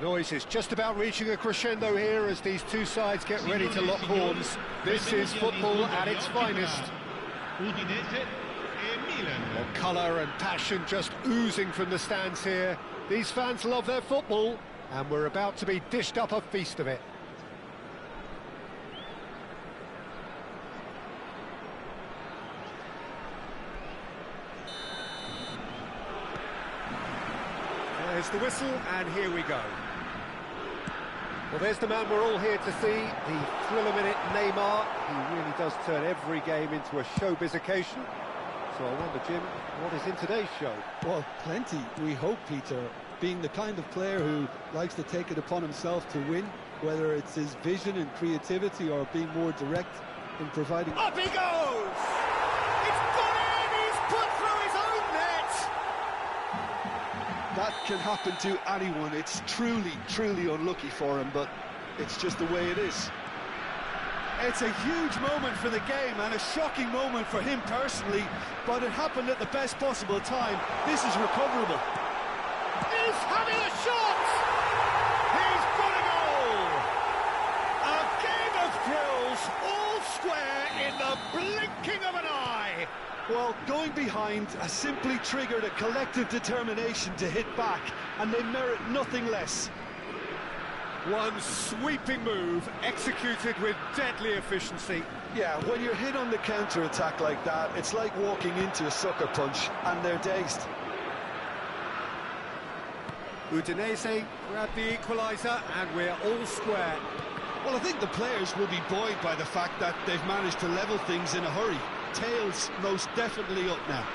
noise is just about reaching a crescendo here as these two sides get ready to lock horns. This is football at its finest. Well, colour and passion just oozing from the stands here. These fans love their football, and we're about to be dished up a feast of it. There's the whistle, and here we go. Well, there's the man we're all here to see, the thriller-minute Neymar. He really does turn every game into a showbiz occasion. So I wonder, Jim, what is in today's show? Well, plenty, we hope, Peter. Being the kind of player who likes to take it upon himself to win, whether it's his vision and creativity or being more direct in providing... Up he goes! It's gone in! He's put through his own net! That can happen to anyone. It's truly, truly unlucky for him, but it's just the way it is. It's a huge moment for the game and a shocking moment for him personally, but it happened at the best possible time. This is recoverable. He's having a shot! He's got a goal! A game of thrills, all square in the blinking of an eye! Well, going behind has simply triggered a collective determination to hit back, and they merit nothing less. One sweeping move, executed with deadly efficiency. Yeah, when you're hit on the counter-attack like that, it's like walking into a sucker punch, and they're dazed. Udinese grab the equaliser, and we're all square. Well, I think the players will be buoyed by the fact that they've managed to level things in a hurry. Tails most definitely up now.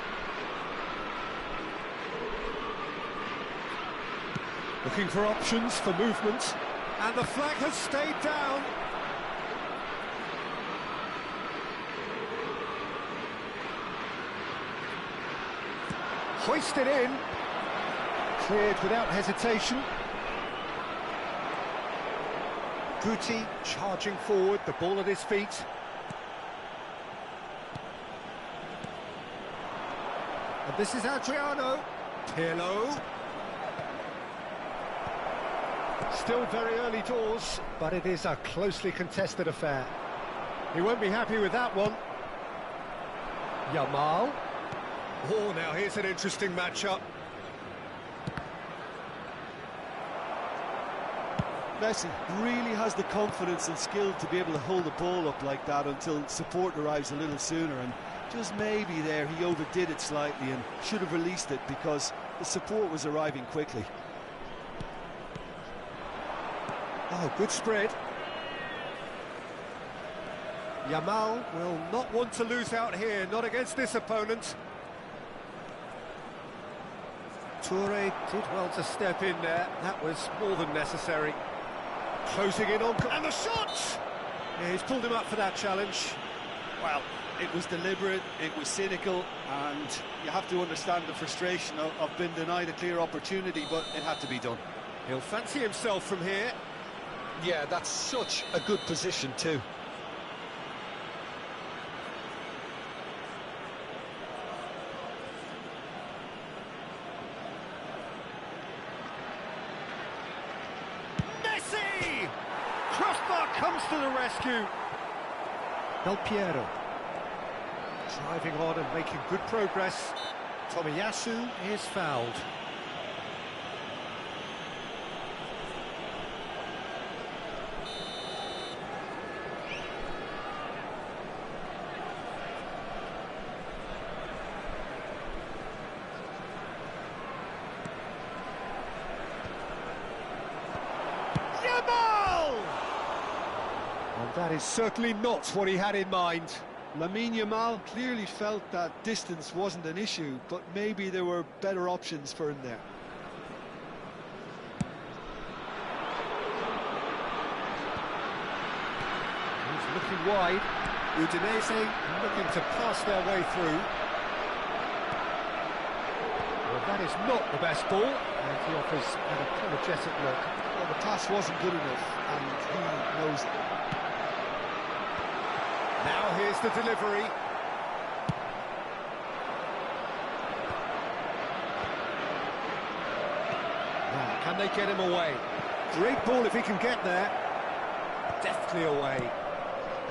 Looking for options for movement, and the flag has stayed down. Hoisted in, cleared without hesitation. Guti charging forward, the ball at his feet. And this is Adriano. Pirlo. Still very early doors, but it is a closely contested affair. He won't be happy with that one. Yamal. Oh, now here's an interesting matchup. Messi really has the confidence and skill to be able to hold the ball up like that until support arrives a little sooner, and just maybe there he overdid it slightly and should have released it because the support was arriving quickly. Oh, good spread. Yamal will not want to lose out here, not against this opponent. Toure did well to step in there, that was more than necessary. Closing in on... and the shot! Yeah, he's pulled him up for that challenge. Well, it was deliberate, it was cynical, and you have to understand the frustration of being denied a clear opportunity, but it had to be done. He'll fancy himself from here. Yeah, that's such a good position too. Messi! Crossbar comes to the rescue. Del Piero. Driving on and making good progress. Tomiyasu is fouled. And that is certainly not what he had in mind. Lamine Yamal clearly felt that distance wasn't an issue, but maybe there were better options for him there. He's looking wide. Udinese looking to pass their way through. Well, that is not the best ball, and he offers an apologetic look. Well, the pass wasn't good enough, and he knows it. Now here's the delivery. Now, can they get him away? Great ball if he can get there. Deftly away.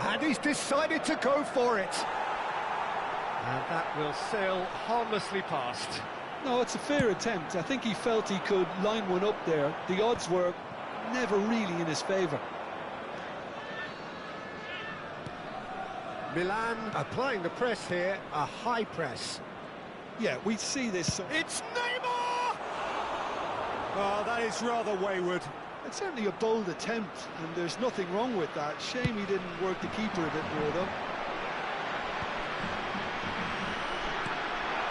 And he's decided to go for it. And that will sail harmlessly past. No, it's a fair attempt. I think he felt he could line one up there. The odds were never really in his favour. Milan applying the press here, a high press. Yeah, we see this. It's Neymar! Oh, that is rather wayward. It's certainly a bold attempt, and there's nothing wrong with that. Shame he didn't work the keeper a bit more, though.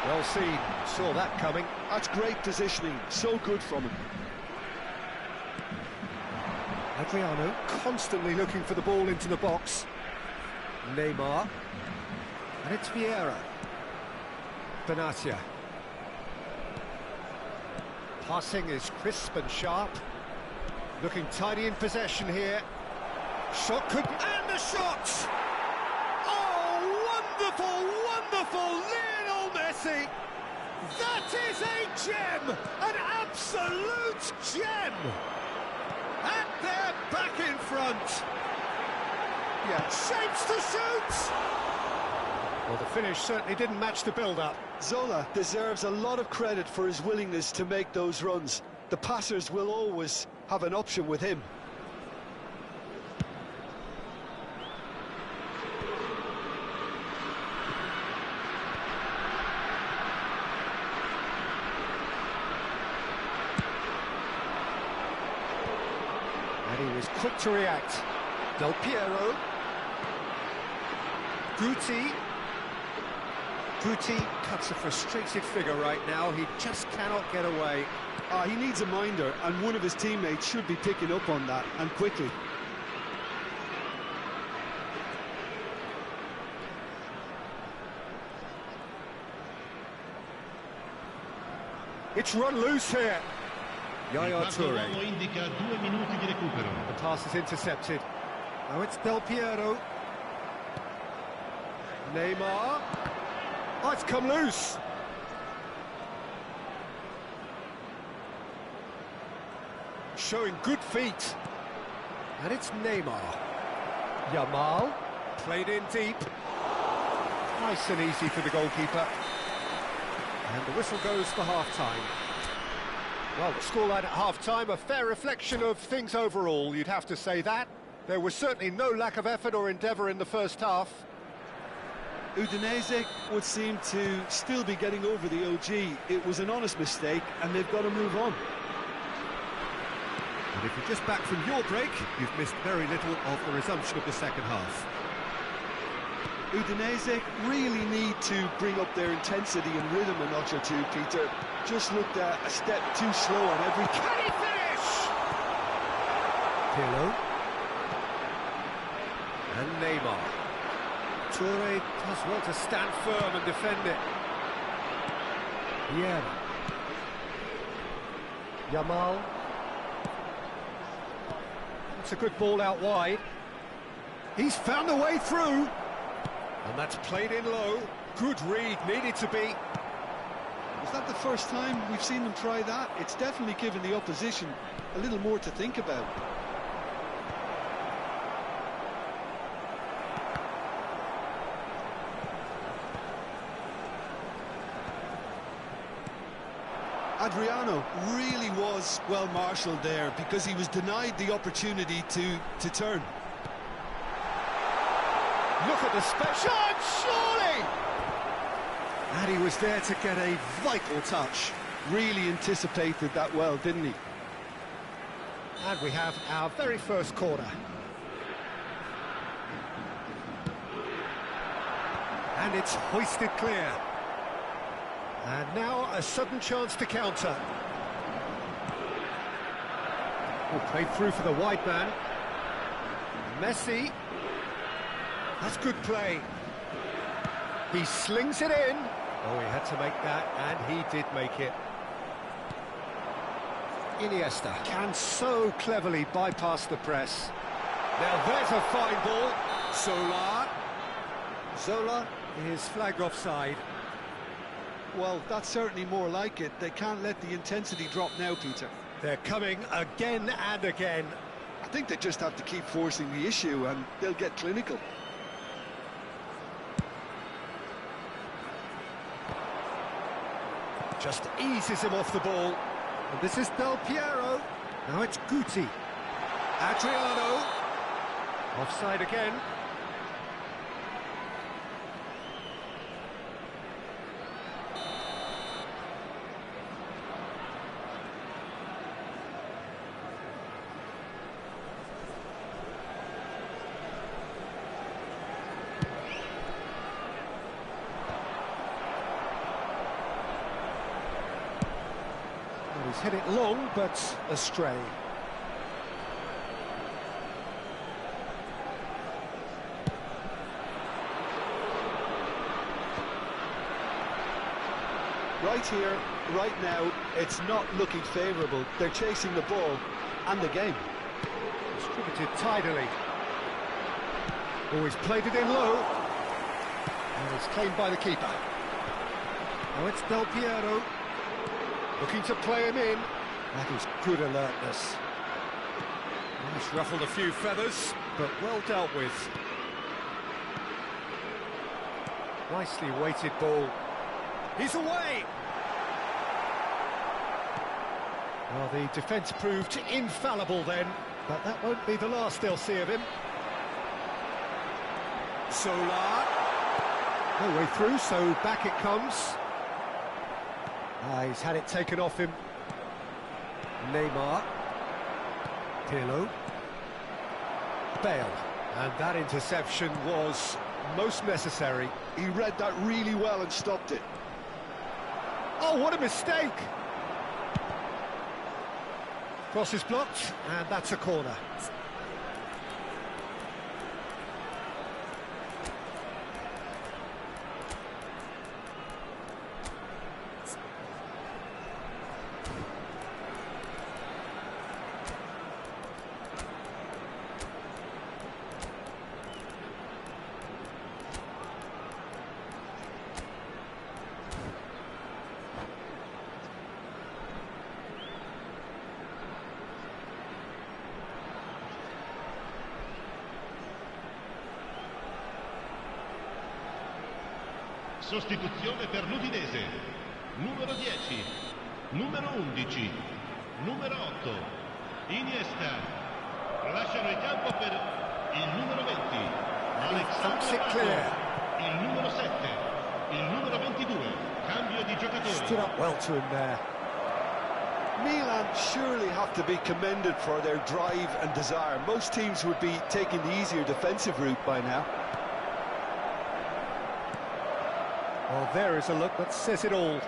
Well seen, saw that coming. That's great positioning, so good from him. Adriano constantly looking for the ball into the box. Neymar. And it's Vieira. Benatia. Passing is crisp and sharp. Looking tidy in possession here. Shot could... And the shot! Oh, wonderful, wonderful Lionel Messi! That is a gem! An absolute gem! And they're back in front! Yeah, shapes to shoot! Well, the finish certainly didn't match the build-up. Zola deserves a lot of credit for his willingness to make those runs. The passers will always have an option with him. And he was quick to react. Del Piero. Guti. Guti cuts a frustrated figure right now. He just cannot get away. He needs a minder, and one of his teammates should be picking up on that, and quickly. It's run loose here. Yaya Toure. indica 2 minuti di recupero. The pass is intercepted. Now it's Del Piero. Neymar. Oh, it's come loose. Showing good feet. And it's Neymar. Yamal. Played in deep. Nice and easy for the goalkeeper. And the whistle goes for half-time. Well, the scoreline at half-time, a fair reflection of things overall, you'd have to say that. There was certainly no lack of effort or endeavour in the first half. Udinese would seem to still be getting over the OG. It was an honest mistake, and they've got to move on. And if you're just back from your break, you've missed very little of the resumption of the second half. Udinese really need to bring up their intensity and rhythm a notch or two, Peter. Just looked a step too slow on every... Can he finish? Pirlo. And Neymar. Toure does well to stand firm and defend it. Vieira. Yamal. It's a good ball out wide. He's found a way through. And that's played in low. Good read, needed to be. Is that the first time we've seen them try that? It's definitely given the opposition a little more to think about. Adriano really was well marshalled there because he was denied the opportunity to turn. Look at the special shot, surely! And he was there to get a vital touch. Really anticipated that well, didn't he? And we have our very first corner. And it's hoisted clear. And now a sudden chance to counter. Oh, played through for the wide man. Messi. That's good play. He slings it in. Oh, he had to make that, and he did make it. Iniesta can so cleverly bypass the press. Now there's a fine ball. Zola is flagged offside. Well, that's certainly more like it. They can't let the intensity drop now, Peter. They're coming again and again. I think they just have to keep forcing the issue and they'll get clinical. Just eases him off the ball. And this is Del Piero. Now it's Guti. Adriano. Offside again. He's hit it long, but astray. Right here, right now, it's not looking favourable. They're chasing the ball and the game. Distributed tidily. Always played it in low. And it's claimed by the keeper. Now it's Del Piero. Looking to play him in. That is good alertness. Nice, ruffled a few feathers, but well dealt with. Nicely weighted ball. He's away! Well, the defence proved infallible then, but that won't be the last they'll see of him. Solar. No way through, so back it comes. He's had it taken off him. Neymar. Pirlo. Bale. And that interception was most necessary. He read that really well and stopped it. Oh, what a mistake! Cross is blocked, and that's a corner. Sostituzione per l'Udinese. Numero 10, numero 11, numero 8. Iniesta. Lasciano il campo per il numero 20. Alexander. Il numero 7, il numero 22. Cambio di giocatore. Stood up well to him there. Milan surely have to be commended for their drive and desire. Most teams would be taking the easier defensive route by now. Well, there is a look that says it all.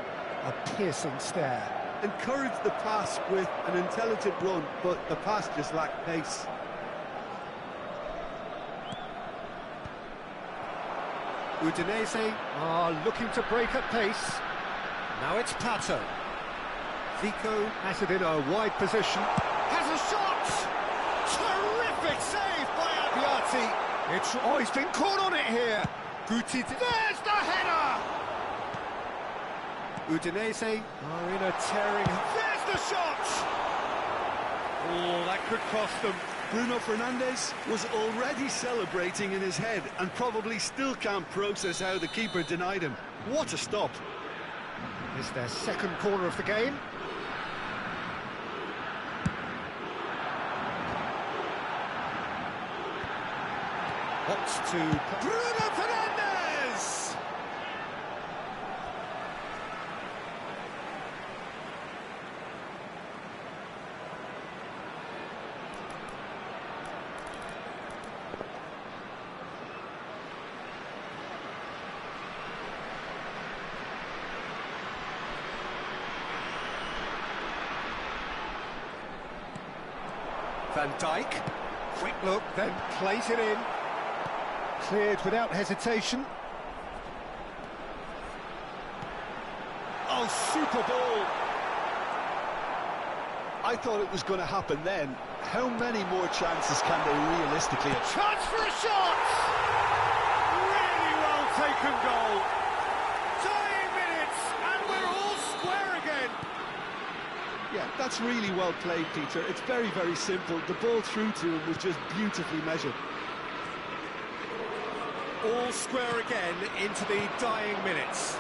A piercing stare. Encouraged the pass with an intelligent run, but the pass just lacked pace. Udinese are looking to break at pace. Now it's Pato. Zico has it in a wide position. Has a shot! Terrific save by Abbiati. Oh, he's been caught on it here. Guti, there's the header! Udinese are in a tearing... There's the shot! Oh, that could cost them. Bruno Fernandes was already celebrating in his head and probably still can't process how the keeper denied him. What a stop. It's their second corner of the game. Opts to Bruno Fernandes! Van Dijk, quick look, then plays it in. Cleared without hesitation. Oh, super ball! I thought it was going to happen then. How many more chances can they realistically have? Chance for a shot! Really well taken goal. Dying minutes, and we're all square again. Yeah, That's really well played, Peter. It's very, very simple. The ball through to him was just beautifully measured. All square again into the dying minutes.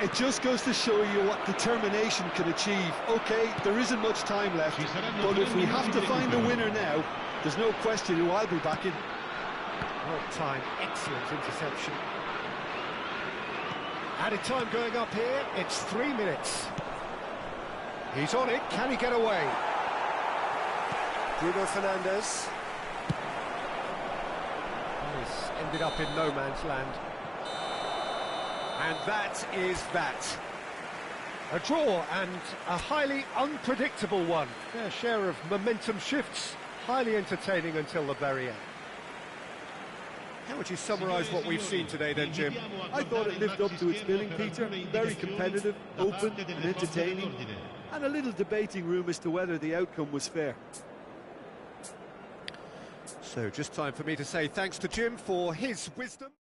It just goes to show you what determination can achieve. OK, there isn't much time left, but if we have to find a winner now, there's no question who I'll be backing. Well timed, excellent interception. Added time going up here, it's 3 minutes. He's on it, can he get away? Bruno Fernandes. This ended up in no man's land. And that is that. A draw and a highly unpredictable one. Their share of momentum shifts, highly entertaining until the very end. How would you summarise what we've seen today then, Jim? I thought it lived up to its billing, Peter. Very competitive, open and entertaining, and a little debating room as to whether the outcome was fair. So just time for me to say thanks to Jim for his wisdom.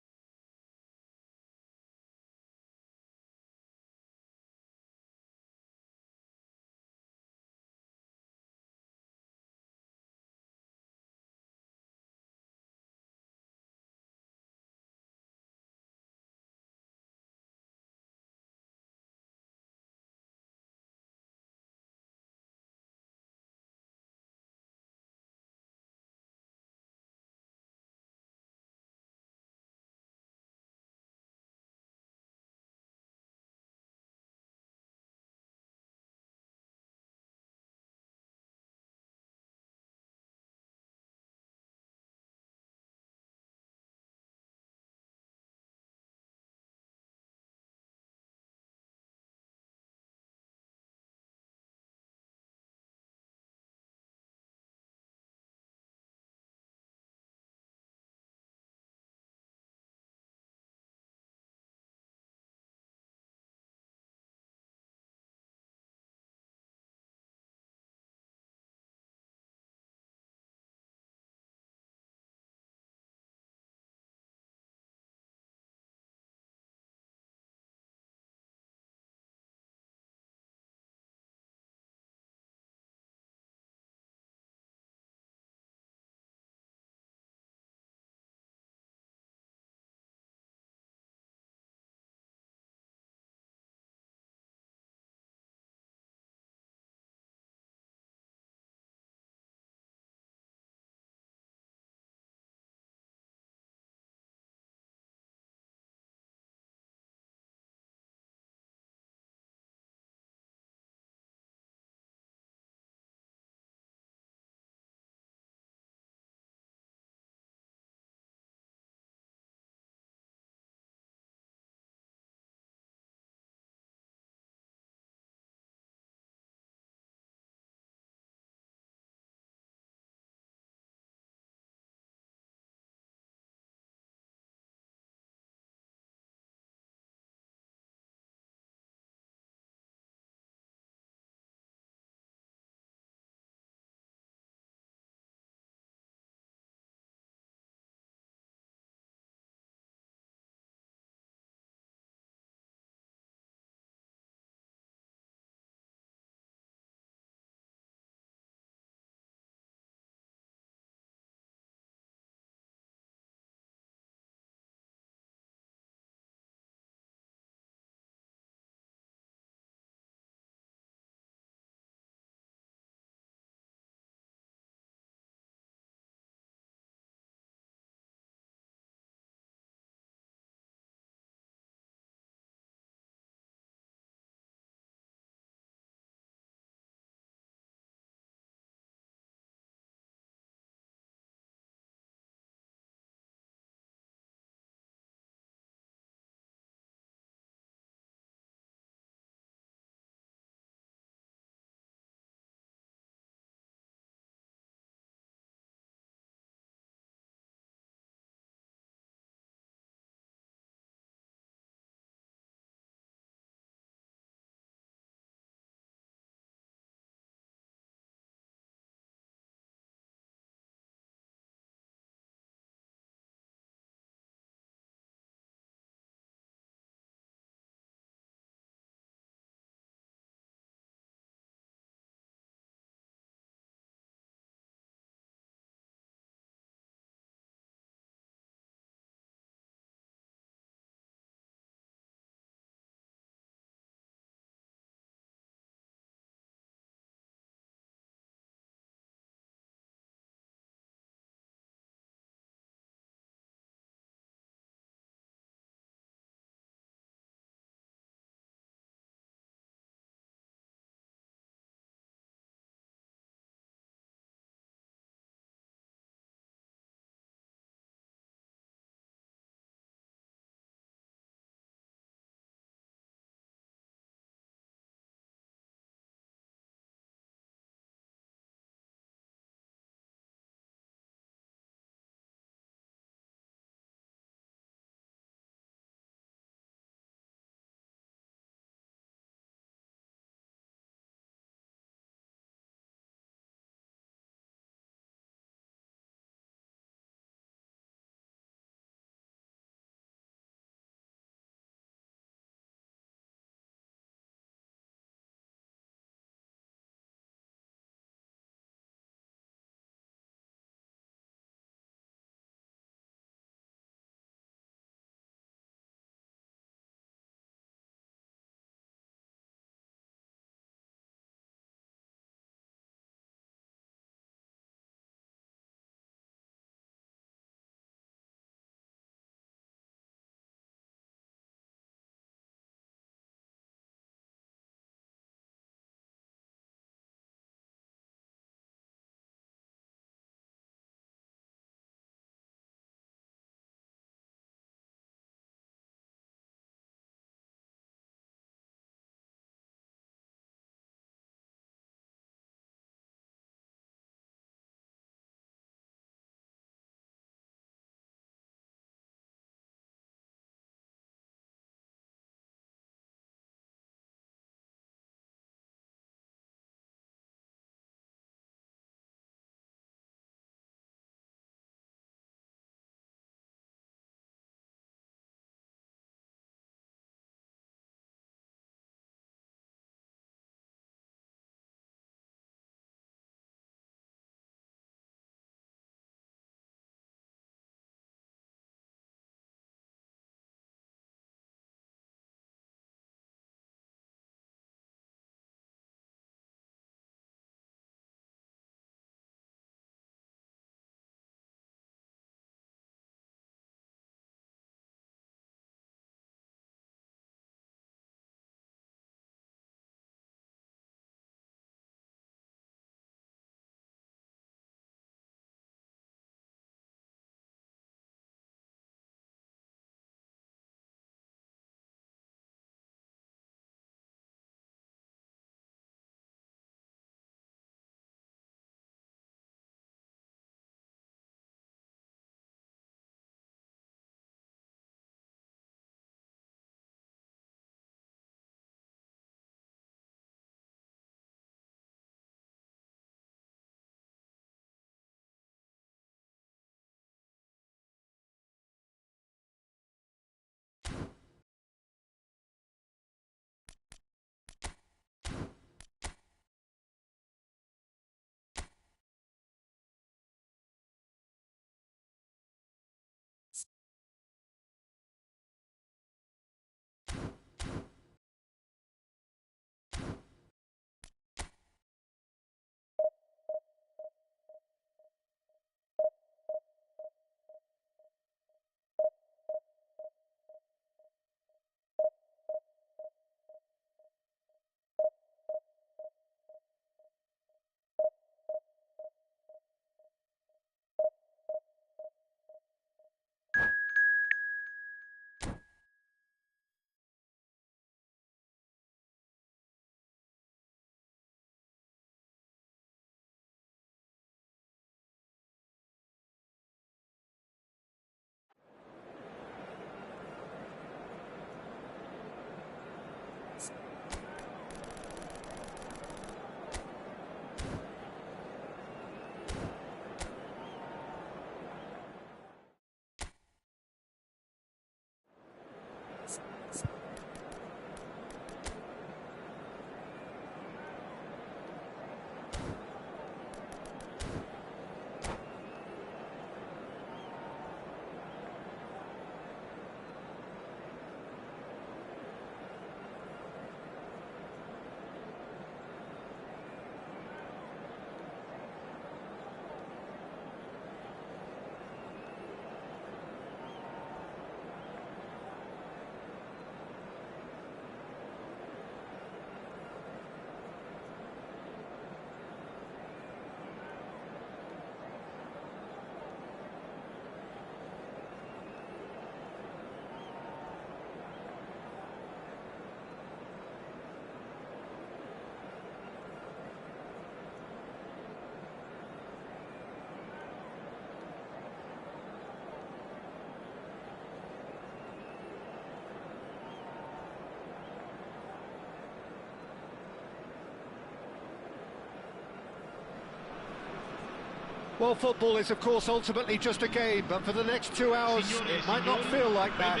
Well, football is, of course, ultimately just a game, but for the next 2 hours, it might not feel like that.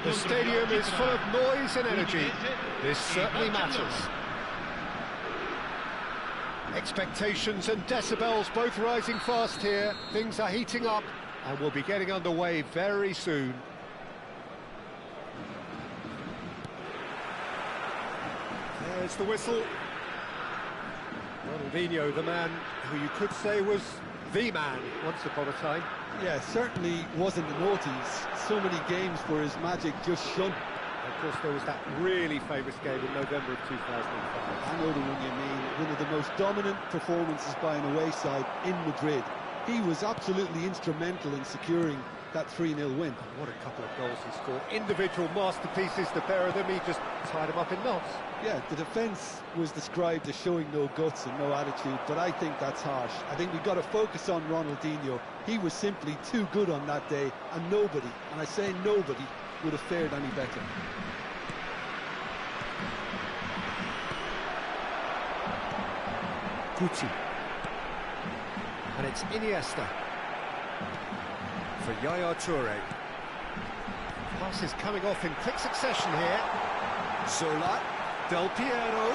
The stadium is full of noise and energy. This certainly matters. Expectations and decibels both rising fast here. Things are heating up, and we'll be getting underway very soon. There's the whistle. Ronaldinho, the man who you could say was the man once upon a time. Yeah, certainly wasn't the noughties. So many games where his magic just shone. Of course, there was that really famous game in November of 2005. I know the one you mean. One of the most dominant performances by an away side in Madrid. He was absolutely instrumental in securing that 3-0 win. And what a couple of goals he scored. Individual masterpieces, the pair of them. He just tied them up in knots. Yeah, the defence was described as showing no guts and no attitude, but I think that's harsh. I think we've got to focus on Ronaldinho. He was simply too good on that day, and nobody, and I say nobody, would have fared any better. Guti. And it's Iniesta for Yaya Toure. Passes coming off in quick succession here. Zola, Del Piero.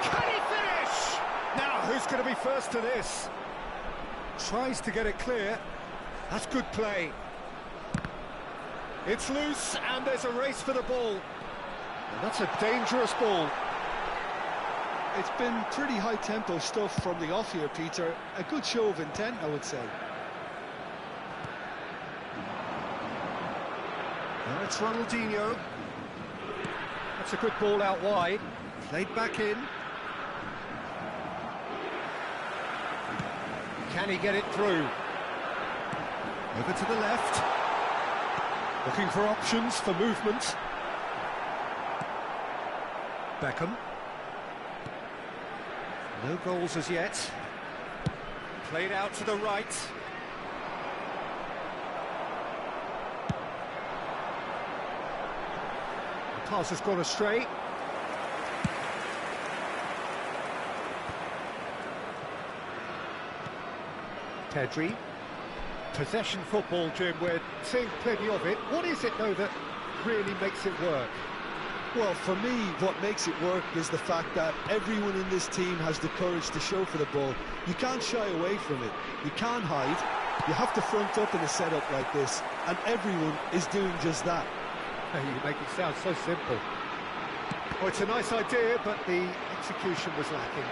Can he finish? Now, who's going to be first to this? Tries to get it clear. That's good play. It's loose, and there's a race for the ball. And that's a dangerous ball. It's been pretty high-tempo stuff from the off here, Peter. A good show of intent, I would say. Now it's Ronaldinho. That's a good ball out wide. Played back in. Can he get it through? Over to the left. Looking for options for movement. Beckham. No goals as yet. Played out to the right. The pass has gone astray. Pedri. Possession football, Jim, we're seeing plenty of it. What is it, though, that really makes it work? Well, for me, what makes it work is the fact that everyone in this team has the courage to show for the ball. You can't shy away from it. You can't hide. You have to front up in a setup like this, and everyone is doing just that. You make it sound so simple. Well, it's a nice idea, but the execution was lacking.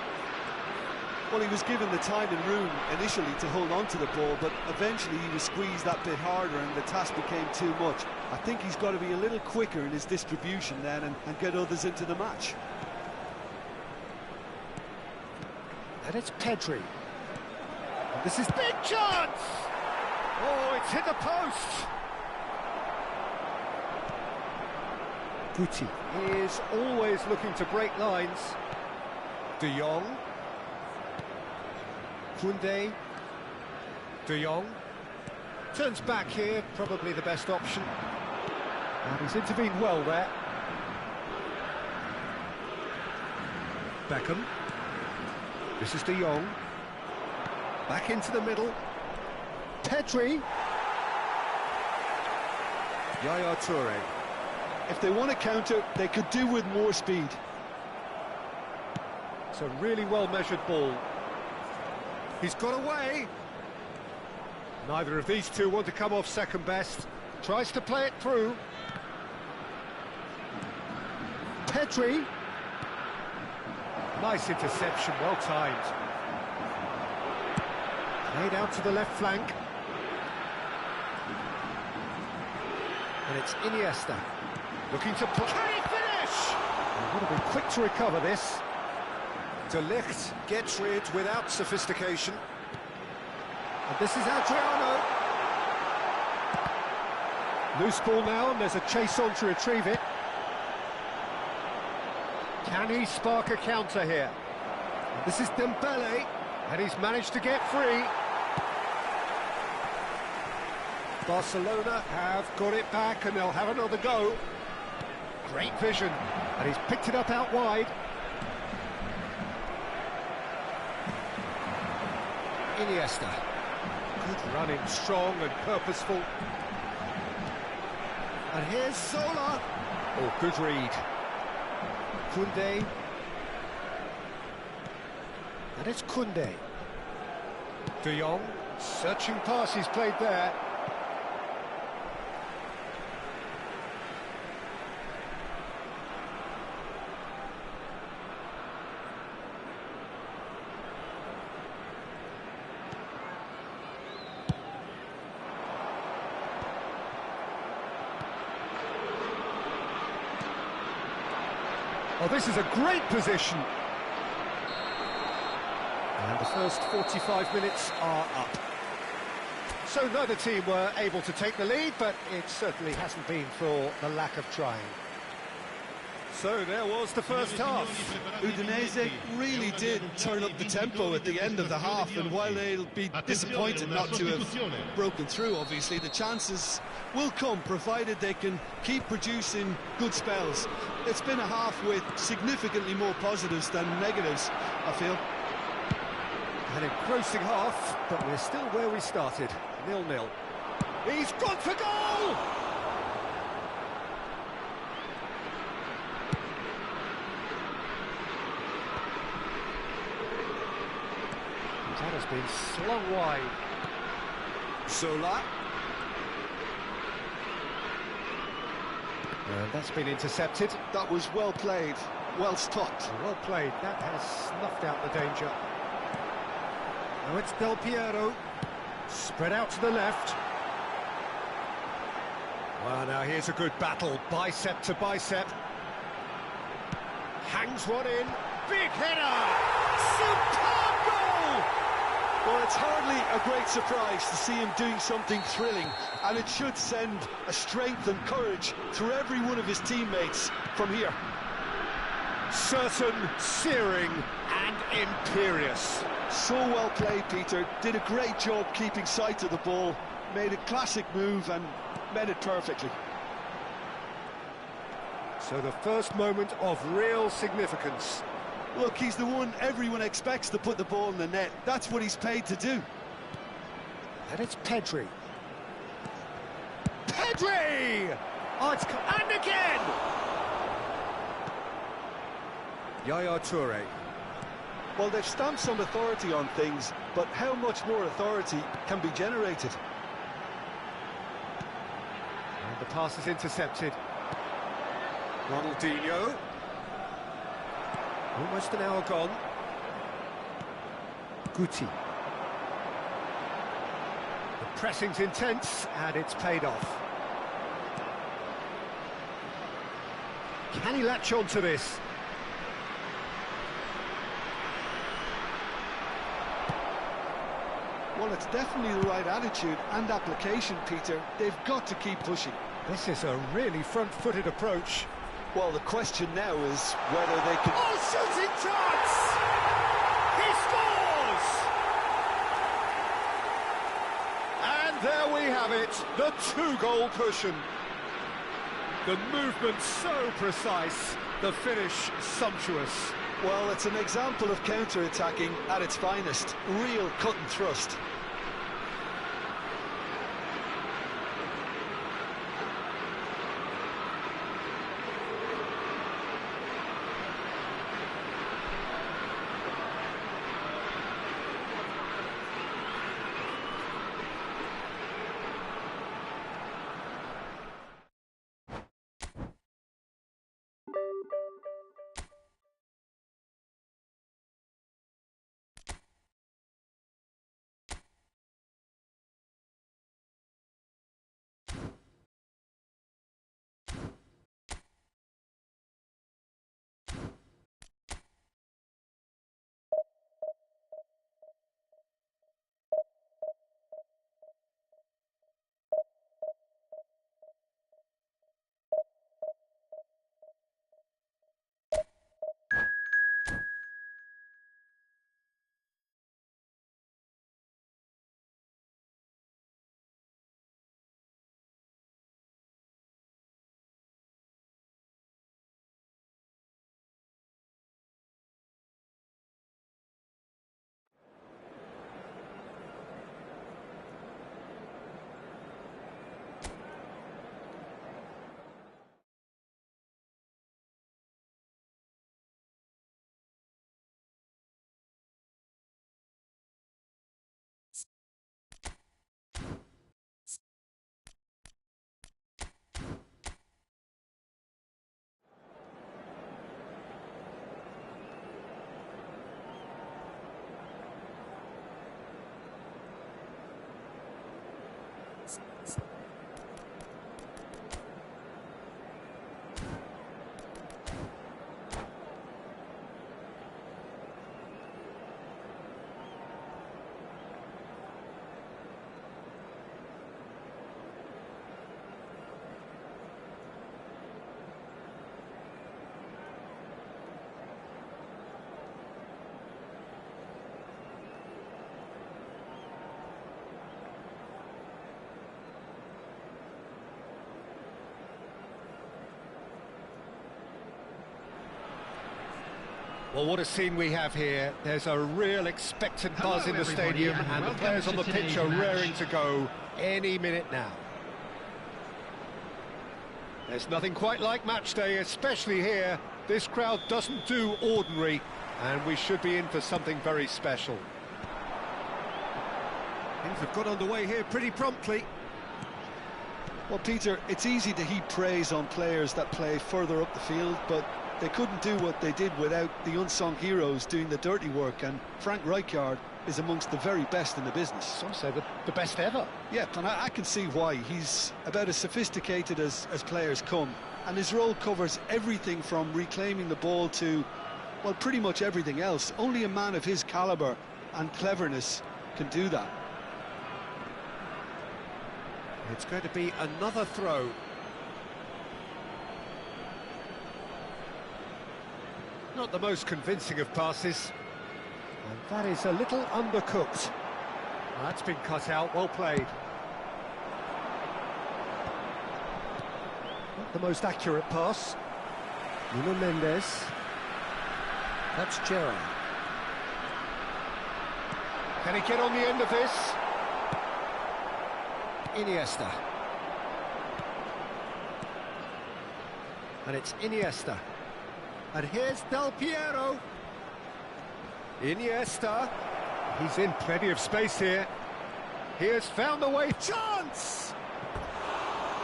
Well, he was given the time and room initially to hold on to the ball, but eventually he was squeezed that bit harder and the task became too much. I think he's got to be a little quicker in his distribution then and get others into the match. And it's Pedri. And this is big chance! Oh, it's hit the post! Guti is always looking to break lines. De Jong. Koundé. De Jong. Turns back here, probably the best option. And he's intervened well there. Beckham. This is De Jong. Back into the middle. Pedri. Yaya Toure. If they want to counter, they could do with more speed. It's a really well-measured ball. He's got away. Neither of these two want to come off second best. Tries to play it through. Pedri. Nice interception, well timed. Played out to the left flank. And it's Iniesta. Looking to play. Can he finish? He would have been quick to recover this. De Ligt gets rid without sophistication. And this is Adriano. Loose ball now, and there's a chase on to retrieve it. Can he spark a counter here? And this is Dembele, and he's managed to get free. Barcelona have got it back, and they'll have another go. Great vision, and he's picked it up out wide. Iniesta. Good running, strong and purposeful. And here's Zola. Oh, good read. Koundé. And it's Koundé. De Jong. Searching pass he's played there. Oh, this is a great position. And the first 45 minutes are up. So neither team were able to take the lead, but it certainly hasn't been for the lack of trying. So there was the first half. Udinese really did turn up the tempo at the end of the half, and while they'll be disappointed not to have broken through, obviously, the chances will come, provided they can keep producing good spells. It's been a half with significantly more positives than negatives, I feel. An engrossing half, but we're still where we started, 0-0. He's gone for goal! That has been slung wide. Zola. And that's been intercepted. That was well played, well stopped. Well played, that has snuffed out the danger. Now it's Del Piero, spread out to the left. Well, now here's a good battle, bicep to bicep. Hangs one in, big header! Superb goal! Well, it's hardly a great surprise to see him doing something thrilling, and it should send a strength and courage through every one of his teammates from here. Certain, searing and imperious. So well played, Peter. Did a great job keeping sight of the ball, made a classic move and met it perfectly. So the first moment of real significance. Look, he's the one everyone expects to put the ball in the net. That's what he's paid to do. And it's Pedri. Pedri! Oh, it's... and again! Yaya Toure. Well, they've stamped some authority on things, but how much more authority can be generated? And the pass is intercepted. Ronaldinho. Almost an hour gone. Guti. The pressing's intense, and it's paid off. Can he latch on to this? Well, it's definitely the right attitude and application, Peter. They've got to keep pushing. This is a really front-footed approach. Well, the question now is whether they can... Oh, shooting chance! He scores! And there we have it, the two-goal cushion. The movement so precise, the finish sumptuous. Well, it's an example of counter-attacking at its finest. Real cut and thrust. Well, what a scene we have here. There's a real expectant buzz in the stadium, and the players on the pitch are raring to go any minute now. There's nothing quite like match day, especially here. This crowd doesn't do ordinary, and we should be in for something very special. Things have got underway here pretty promptly. Well, Peter, it's easy to heap praise on players that play further up the field, but they couldn't do what they did without the unsung heroes doing the dirty work, and Frank Rijkaard is amongst the very best in the business. Some say the best ever. Yeah, and I can see why. He's about as sophisticated as players come, and his role covers everything from reclaiming the ball to, well, pretty much everything else. Only a man of his calibre and cleverness can do that. It's going to be another throw. Not the most convincing of passes. And that is a little undercooked. Well, that's been cut out, well played. Not the most accurate pass. Nuno Mendes. That's Gerrard. Can he get on the end of this? Iniesta. And it's Iniesta. And here's Del Piero. Iniesta. He's in plenty of space here. He has found the way. Chance!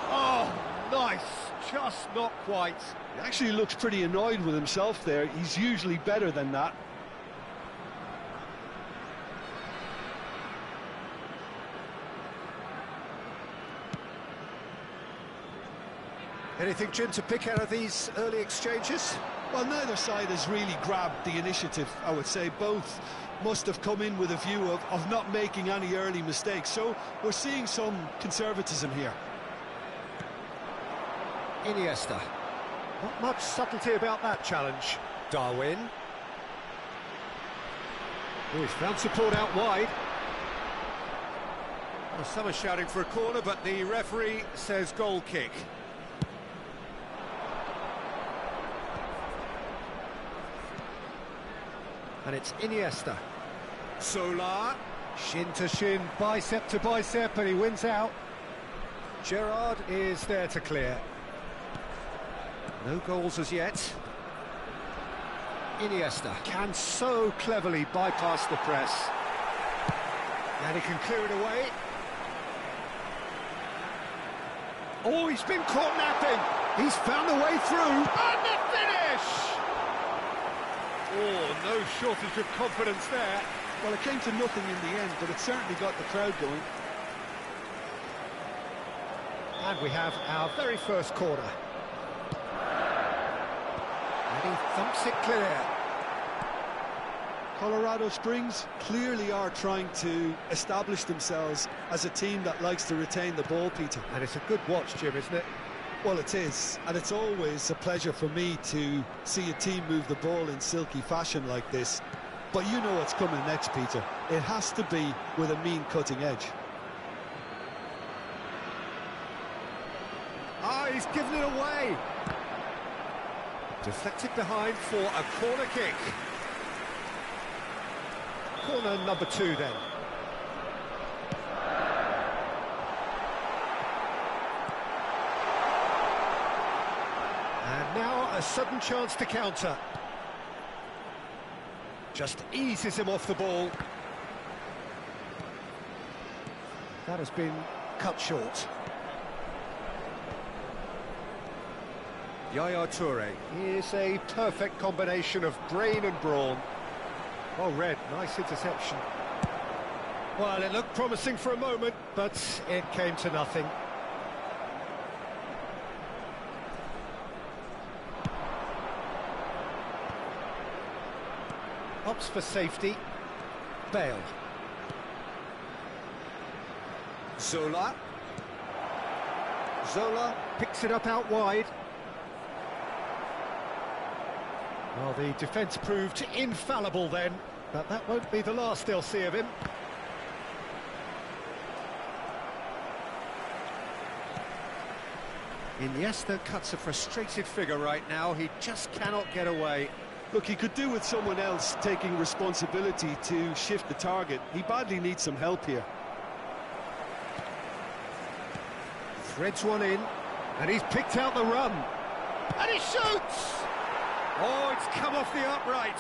Oh, nice. Just not quite. He actually looks pretty annoyed with himself there. He's usually better than that. Anything, Jim, to pick out of these early exchanges? Well, neither side has really grabbed the initiative, I would say. Both must have come in with a view of not making any early mistakes. So we're seeing some conservatism here. Iniesta. Not much subtlety about that challenge. Darwin. Oh, he's found support out wide. Well, some are shouting for a corner, but the referee says goal kick. And it's Iniesta. Solar, shin to shin, bicep to bicep, and he wins out. Gerrard is there to clear. No goals as yet. Iniesta can so cleverly bypass the press. And he can clear it away. Oh, he's been caught napping. He's found a way through. And the finish! Oh, no shortage of confidence there. Well, it came to nothing in the end, but it certainly got the crowd going. And we have our very first corner. And he thumps it clear. Colorado Springs clearly are trying to establish themselves as a team that likes to retain the ball, Peter. And it's a good watch, Jim, isn't it? Well, it is, and it's always a pleasure for me to see a team move the ball in silky fashion like this. But you know what's coming next, Peter. It has to be with a mean cutting edge. Ah, he's given it away. Deflected behind for a corner kick. Corner number 2 then. And now a sudden chance to counter. Just eases him off the ball. That has been cut short. Yaya Toure is a perfect combination of brain and brawn. Well read, nice interception. Well, it looked promising for a moment, but it came to nothing. Opts for safety. Bale. Zola. Zola picks it up out wide. Well, the defence proved infallible then, but that won't be the last they'll see of him. Iniesta cuts a frustrated figure right now. He just cannot get away. Look, he could do with someone else taking responsibility to shift the target. He badly needs some help here. Threads one in, and he's picked out the run. And he shoots! Oh, it's come off the upright.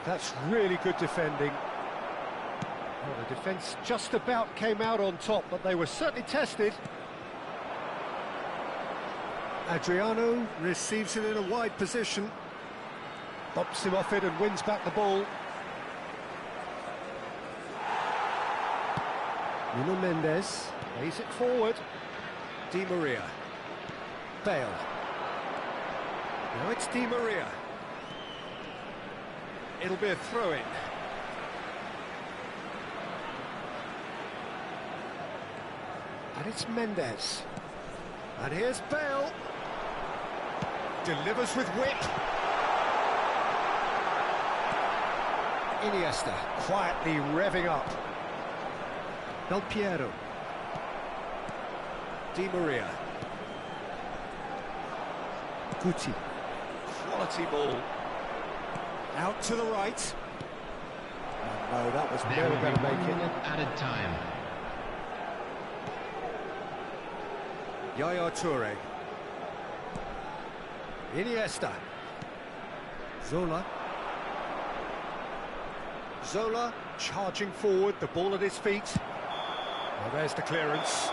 That's really good defending. Well, the defence just about came out on top, but they were certainly tested. Adriano receives it in a wide position. Bops him off it and wins back the ball. Nuno Mendes lays it forward. Di Maria. Bale. Now it's Di Maria. It'll be a throw-in. And it's Mendes. And here's Bale. Delivers with wit. Iniesta quietly revving up. Del Piero. Di Maria. Guti. Quality ball. Out to the right. Oh, no, that was never going to make it. Added time. Yaya Toure. Iniesta. Zola. Zola charging forward, the ball at his feet. Well, there's the clearance.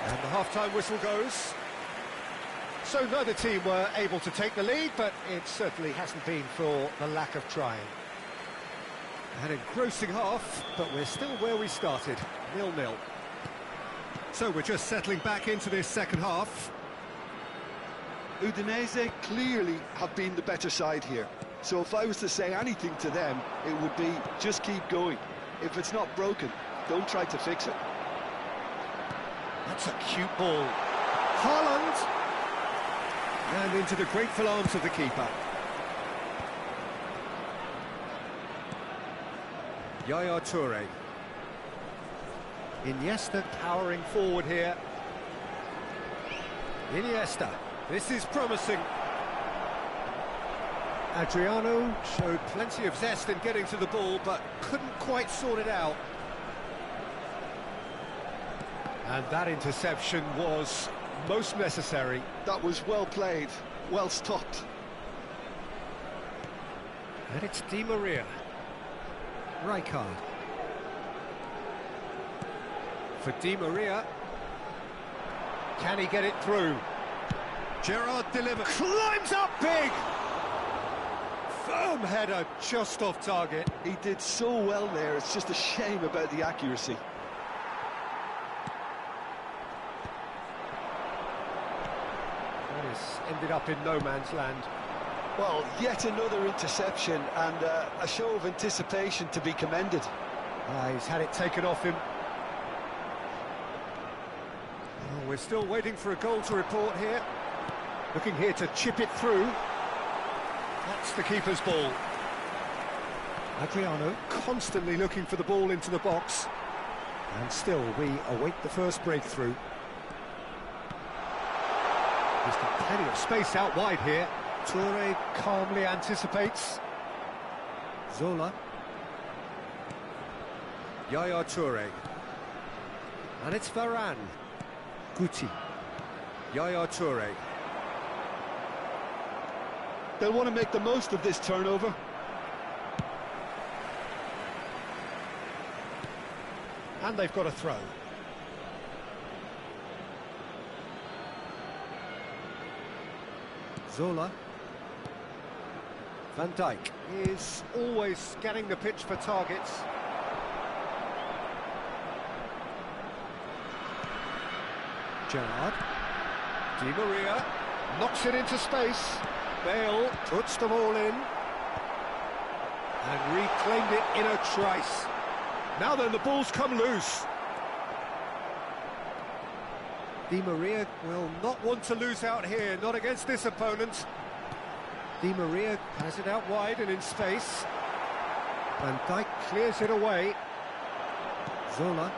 And the half-time whistle goes. So neither team were able to take the lead, but it certainly hasn't been for the lack of trying. An engrossing half, but we're still where we started, 0-0. So we're just settling back into this second half. Udinese clearly have been the better side here. So if I was to say anything to them, it would be just keep going. If it's not broken, don't try to fix it. That's a cute ball. Haaland! And into the grateful arms of the keeper. Yaya Toure. Iniesta powering forward here. Iniesta. This is promising. Adriano showed plenty of zest in getting to the ball, but couldn't quite sort it out. And that interception was most necessary. That was well played, well stopped. And it's Di Maria. Rijkaard. For Di Maria. Can he get it through? Gerrard delivers. Climbs up big! Firm header just off target. He did so well there, it's just a shame about the accuracy. That has ended up in no man's land. Well, yet another interception and a show of anticipation to be commended. He's had it taken off him. Oh, we're still waiting for a goal to report here. Looking here to chip it through. That's the keeper's ball. Adriano constantly looking for the ball into the box. And still we await the first breakthrough. He's got plenty of space out wide here. Toure calmly anticipates. Zola. Yaya Toure. And it's Varane. Guti. Yaya Toure. They'll want to make the most of this turnover. And they've got a throw. Zola. Van Dijk is always scanning the pitch for targets. Gerrard. Di Maria knocks it into space. Bale puts the ball in. And reclaimed it in a trice. Now then, the ball's come loose. Di Maria will not want to lose out here, not against this opponent. Di Maria has it out wide and in space. Van Dijk clears it away. Zola.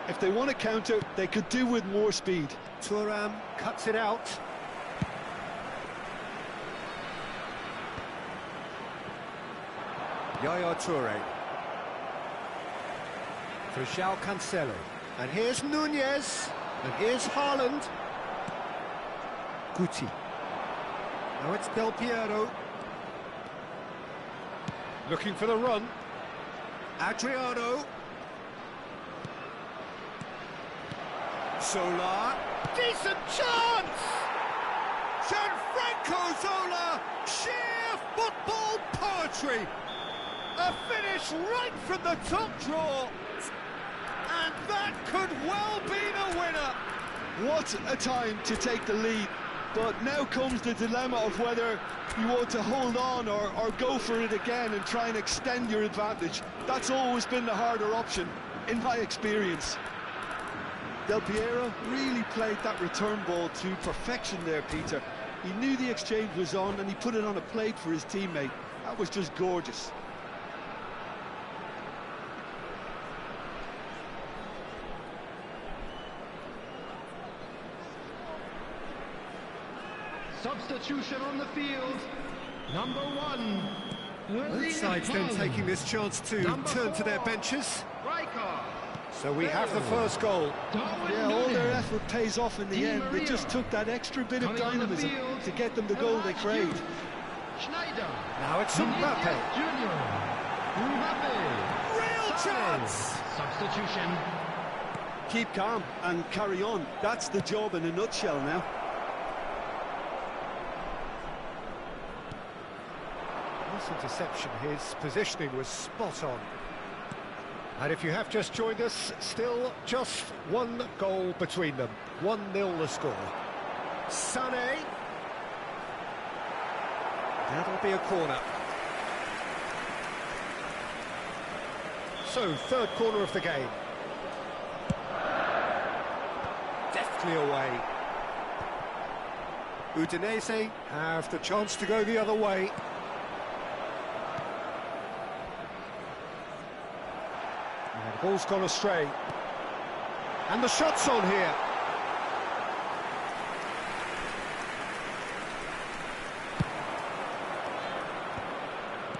If they want to counter, they could do with more speed. Thuram cuts it out. Yaya Toure. For João Cancelo. And here's Nunez. And here's Haaland. Guti. Now it's Del Piero. Looking for the run. Adriano. Zola. Decent chance! Gianfranco Zola. Sheer football poetry. A finish right from the top draw. And that could well be the winner. What a time to take the lead. But now comes the dilemma of whether you want to hold on or go for it again and try and extend your advantage. That's always been the harder option, in my experience. Del Piero really played that return ball to perfection there, Peter. He knew the exchange was on and he put it on a plate for his teammate. That was just gorgeous. Substitution on the field. Number 1. Both sides then taking this chance to turn to their benches. So we have the first goal. Yeah, all their effort pays off in the end. They just took that extra bit of dynamism to get them the goal they craved. Now it's Mbappe. Real chance! Substitution. Keep calm and carry on. That's the job in a nutshell now. This interception, his positioning was spot on. And if you have just joined us, still just one goal between them. 1-0 the score. Sané. That'll be a corner. So, third corner of the game. Deftly away. Udinese have the chance to go the other way. The ball's gone astray. And the shot's on here.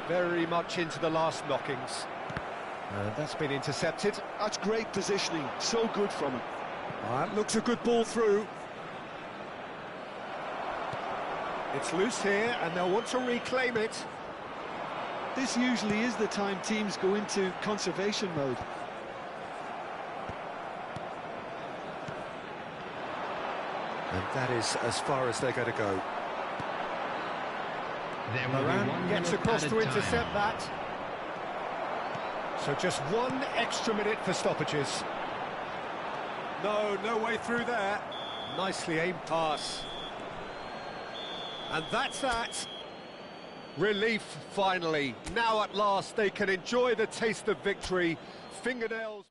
Very much into the last knockings. That's been intercepted. That's great positioning. So good from him. That looks a good ball through. It's loose here, and they'll want to reclaim it. This usually is the time teams go into conservation mode. And that is as far as they're going to go. Moran gets across to intercept that. So just one extra minute for stoppages. No way through there. Nicely aimed pass. And that's that. Relief, finally. Now at last they can enjoy the taste of victory. Fingernails.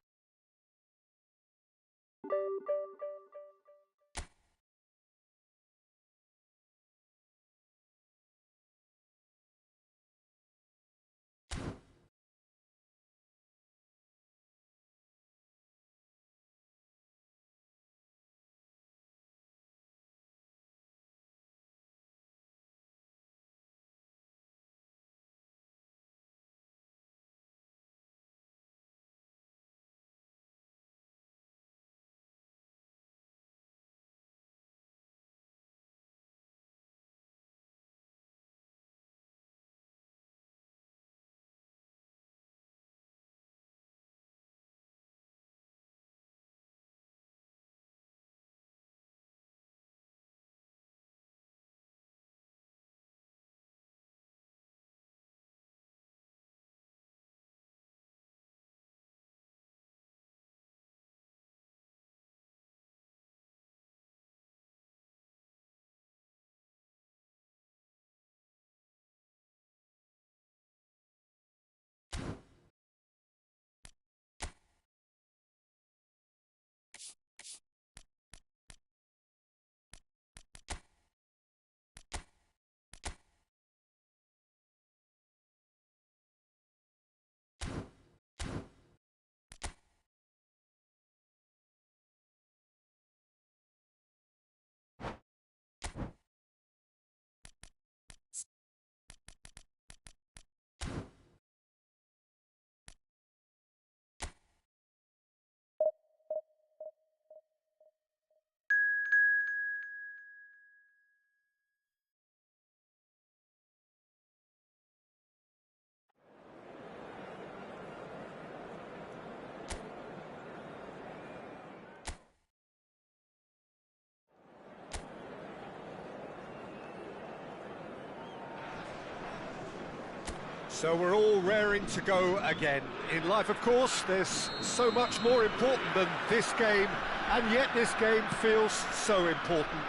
So we're all raring to go again. In life, of course, there's so much more important than this game, and yet this game feels so important.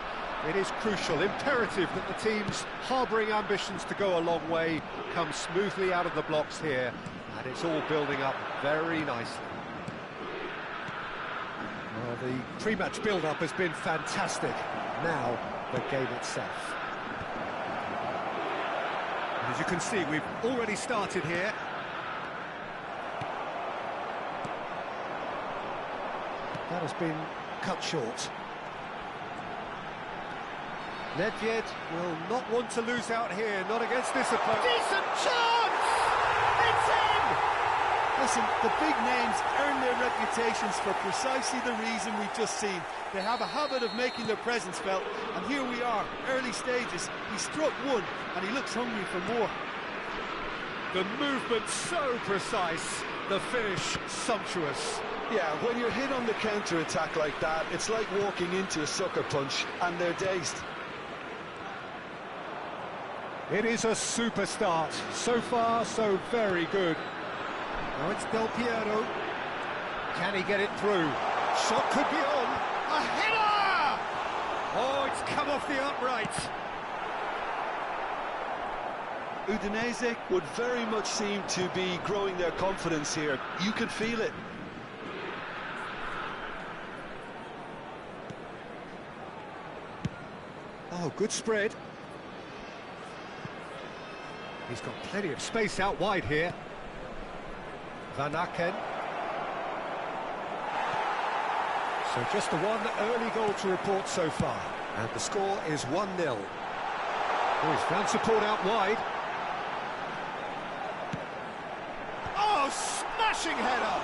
It is crucial, imperative that the teams harbouring ambitions to go a long way come smoothly out of the blocks here, and it's all building up very nicely. Well, the pre-match build-up has been fantastic. Now, the game itself. And as you can see, we've already started here. That has been cut short. Nedved will not want to lose out here, not against this opponent. Decent chance! It's in! Listen, the big names earn their reputations for precisely the reason we've just seen. They have a habit of making their presence felt, and here we are, early stages. He struck one, and he looks hungry for more. The movement so precise, the finish sumptuous. Yeah, when you're hit on the counter-attack like that, it's like walking into a sucker punch, and they're dazed. It is a super start. So far, so very good. Now it's Del Piero. Can he get it through? Shot could be on. A header! Oh, it's come off the upright. Udinese would very much seem to be growing their confidence here. You could feel it. Oh, good spread. He's got plenty of space out wide here. Van Aken. So just the one early goal to report so far. And the score is 1-0. Oh, he's found support out wide. Oh, smashing header!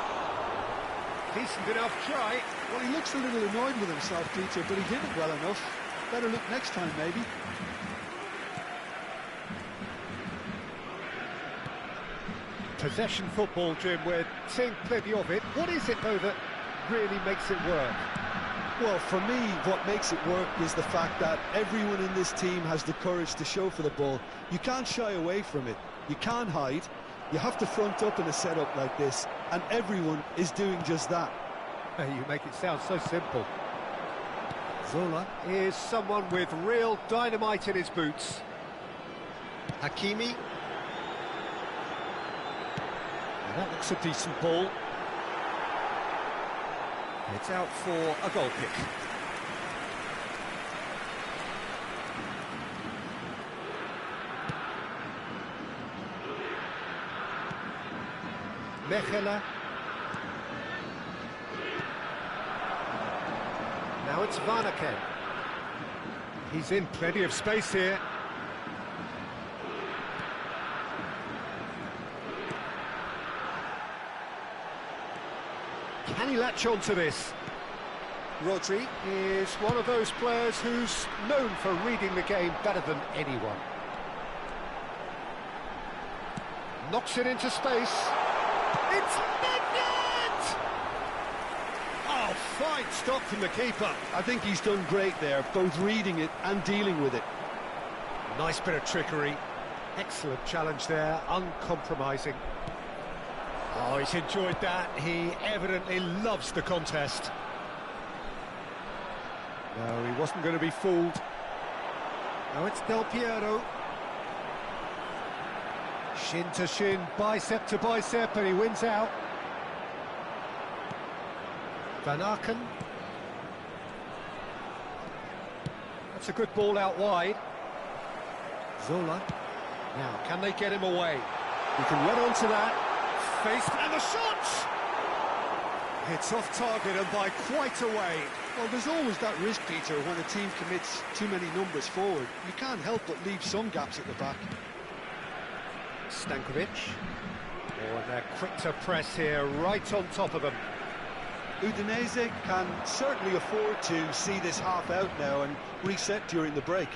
Decent enough try. Well, he looks a little annoyed with himself, Peter, but he did it well enough. Better look next time, maybe. Possession football, Jim, we're seeing plenty of it. What is it, though, that really makes it work? Well, for me, what makes it work is the fact that everyone in this team has the courage to show for the ball. You can't shy away from it. You can't hide. You have to front up in a setup like this, and everyone is doing just that. You make it sound so simple. Zola is someone with real dynamite in his boots. Hakimi. That looks a decent ball. It's out for a goal kick. Mechela. Now it's Van Aken. He's in plenty of space here. Can he latch on to this? Rodri is one of those players who's known for reading the game better than anyone. Knocks it into space. It's Nedved! Oh, fine stop from the keeper. I think he's done great there, both reading it and dealing with it. Nice bit of trickery. Excellent challenge there, uncompromising. Oh, he's enjoyed that. He evidently loves the contest. No, he wasn't going to be fooled. Now it's Del Piero. Shin to shin, bicep to bicep, and he wins out. Van Aken. That's a good ball out wide. Zola. Now, can they get him away? He can run onto that. Faced, and the shot! It's off target and by quite a way. Well, there's always that risk, Peter, when a team commits too many numbers forward. You can't help but leave some gaps at the back. Stankovic. Oh, and they're quick to press here, right on top of them. Udinese can certainly afford to see this half out now and reset during the break.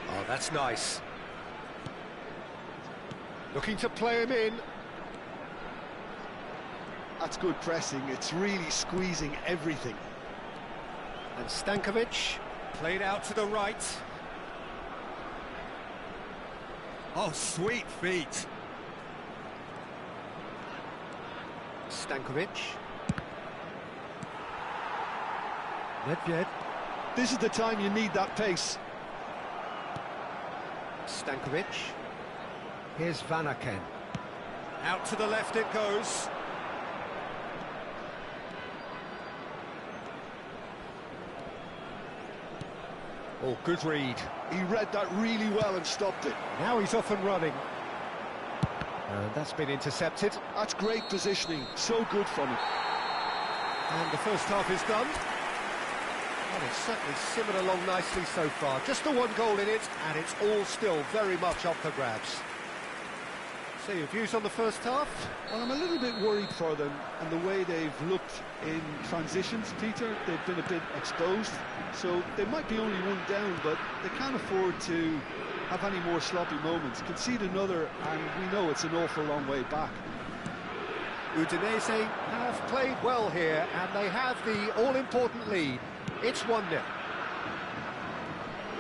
Oh, that's nice. Looking to play him in. That's good pressing. It's really squeezing everything. And Stankovic played out to the right. Oh, sweet feet. Stankovic. Nedved. This is the time you need that pace. Stankovic. Here's Van Aken. Out to the left it goes. Oh, good read. He read that really well and stopped it. Now he's off and running. And that's been intercepted. That's great positioning, so good from him. And the first half is done. And it's certainly simmered along nicely so far. Just the one goal in it, and it's all still very much up for grabs. So your views on the first half? Well, I'm a little bit worried for them and the way they've looked in transitions, Peter. They've been a bit exposed, so they might be only one down, but they can't afford to have any more sloppy moments. Concede another, and we know it's an awful long way back. Udinese have played well here, and they have the all-important lead. It's 1-0.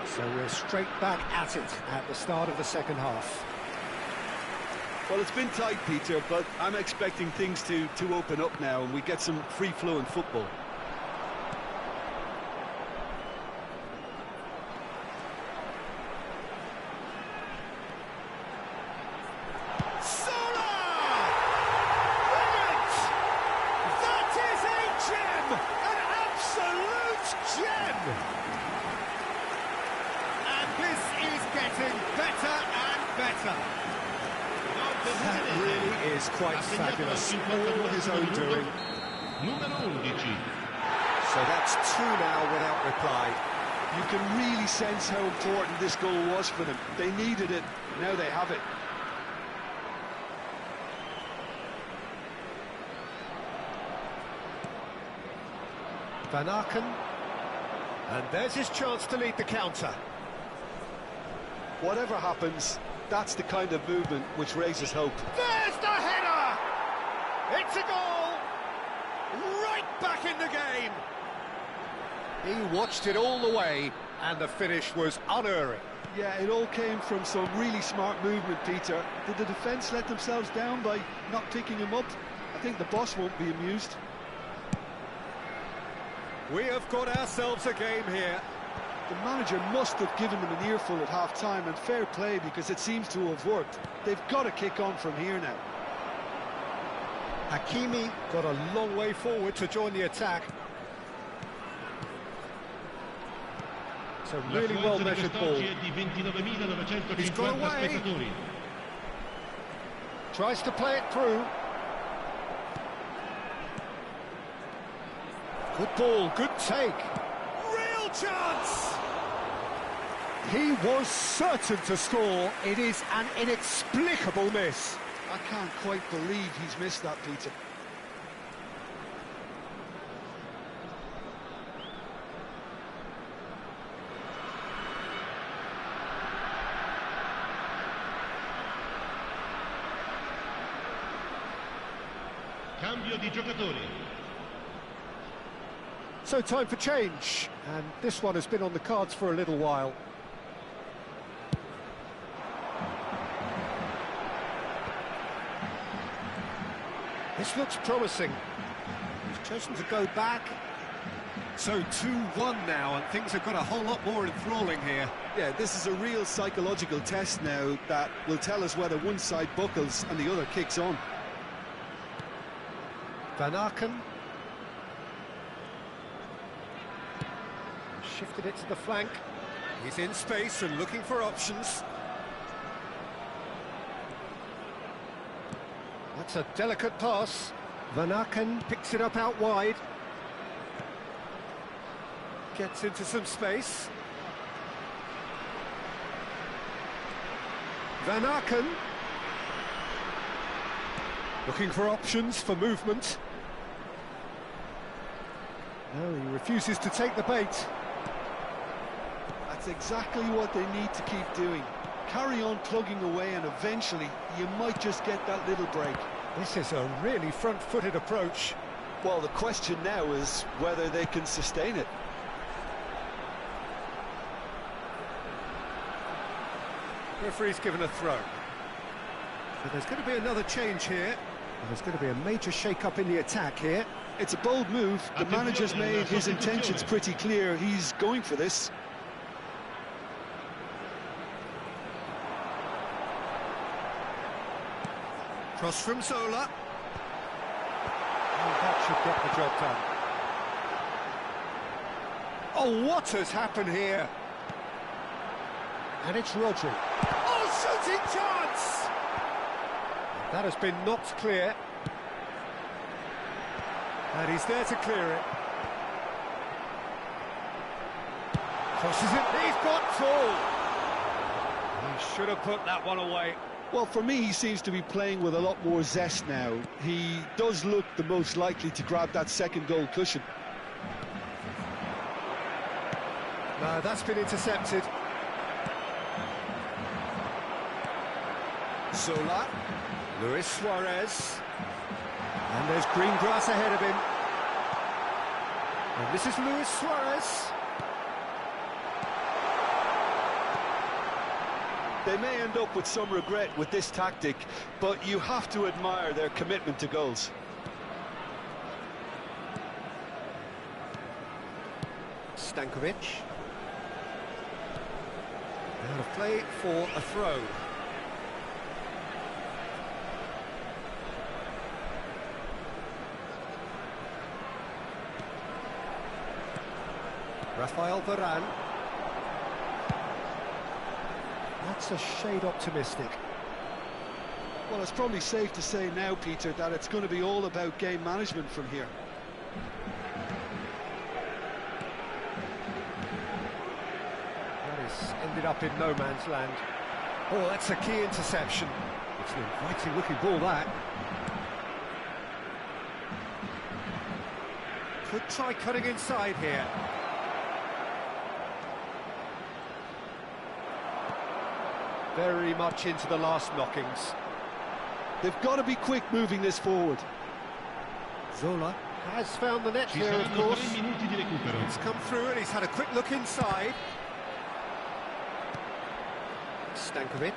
So we're straight back at it at the start of the second half. Well, it's been tight, Peter, but I'm expecting things to open up now and we get some free-flowing football. That really is quite fabulous, all his own doing. So that's 2 now without reply. You can really sense how important this goal was for them. They needed it, now they have it. Van Aken. And there's his chance to lead the counter. Whatever happens, that's the kind of movement which raises hope. There's the header! It's a goal! Right back in the game! He watched it all the way, and the finish was unerring. Yeah, it all came from some really smart movement, Peter. Did the defence let themselves down by not picking him up? I think the boss won't be amused. We have got ourselves a game here. The manager must have given them an earful at half-time, and fair play because it seems to have worked. They've got to kick on from here now. Hakimi got a long way forward to join the attack. It's a really well-measured ball. He's got away. Tries to play it through. Good ball, good take. Real chance! He was certain to score. It is an inexplicable miss. I can't quite believe he's missed that, Peter. Cambio di giocatori. So time for change, and this one has been on the cards for a little while. This looks promising. He's chosen to go back. So 2-1 now, and things have got a whole lot more enthralling here. Yeah, this is a real psychological test now that will tell us whether one side buckles and the other kicks on. Van Aken. Shifted it to the flank. He's in space and looking for options. That's a delicate pass. Van Aken picks it up out wide. Gets into some space. Van Aken. Looking for options for movement. No, he refuses to take the bait. That's exactly what they need to keep doing. Carry on plugging away, and eventually you might just get that little break. This is a really front-footed approach. Well, the question now is whether they can sustain it. Referee's given a throw. So there's going to be another change here. There's going to be a major shake-up in the attack here. It's a bold move. The manager's made his intentions pretty clear. He's going for this. Cross from Zola. Oh, that should get the job done. Oh, what has happened here? And it's Rodri. Oh, shooting chance! That has been knocked clear. And he's there to clear it. Crosses it, he's got goal! He should have put that one away. Well, for me, he seems to be playing with a lot more zest now. He does look the most likely to grab that second goal cushion. No, that's been intercepted. Zola, Luis Suarez, and there's green grass ahead of him. And this is Luis Suarez. They may end up with some regret with this tactic, but you have to admire their commitment to goals. Stankovic. Out of play for a throw. Rafael Varane. That's a shade optimistic. Well, it's probably safe to say now, Peter, that it's going to be all about game management from here. That has ended up in no man's land. Oh, that's a key interception. It's an inviting looking ball, that. Could try cutting inside here. Very much into the last knockings. They've got to be quick moving this forward. Zola has found the net here, of course. It's come through and he's had a quick look inside. Stankovic.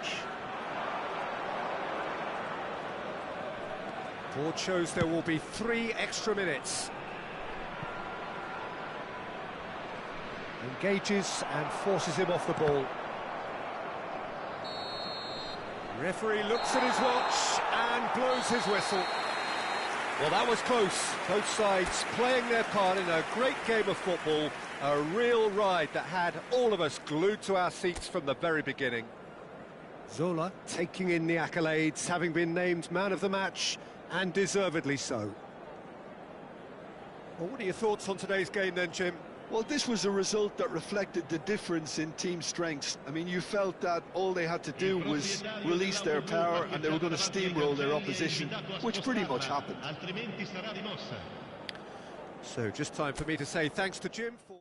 Board shows there will be 3 extra minutes. Engages and forces him off the ball. Referee looks at his watch and blows his whistle. Well, that was close. Both sides playing their part in a great game of football. A real ride that had all of us glued to our seats from the very beginning. Zola taking in the accolades, having been named man of the match, and deservedly so. Well, what are your thoughts on today's game then, Jim? Well, this was a result that reflected the difference in team strengths. I mean, you felt that all they had to do was release their power and they were going to steamroll their opposition, which pretty much happened. So just time for me to say thanks to Jim for...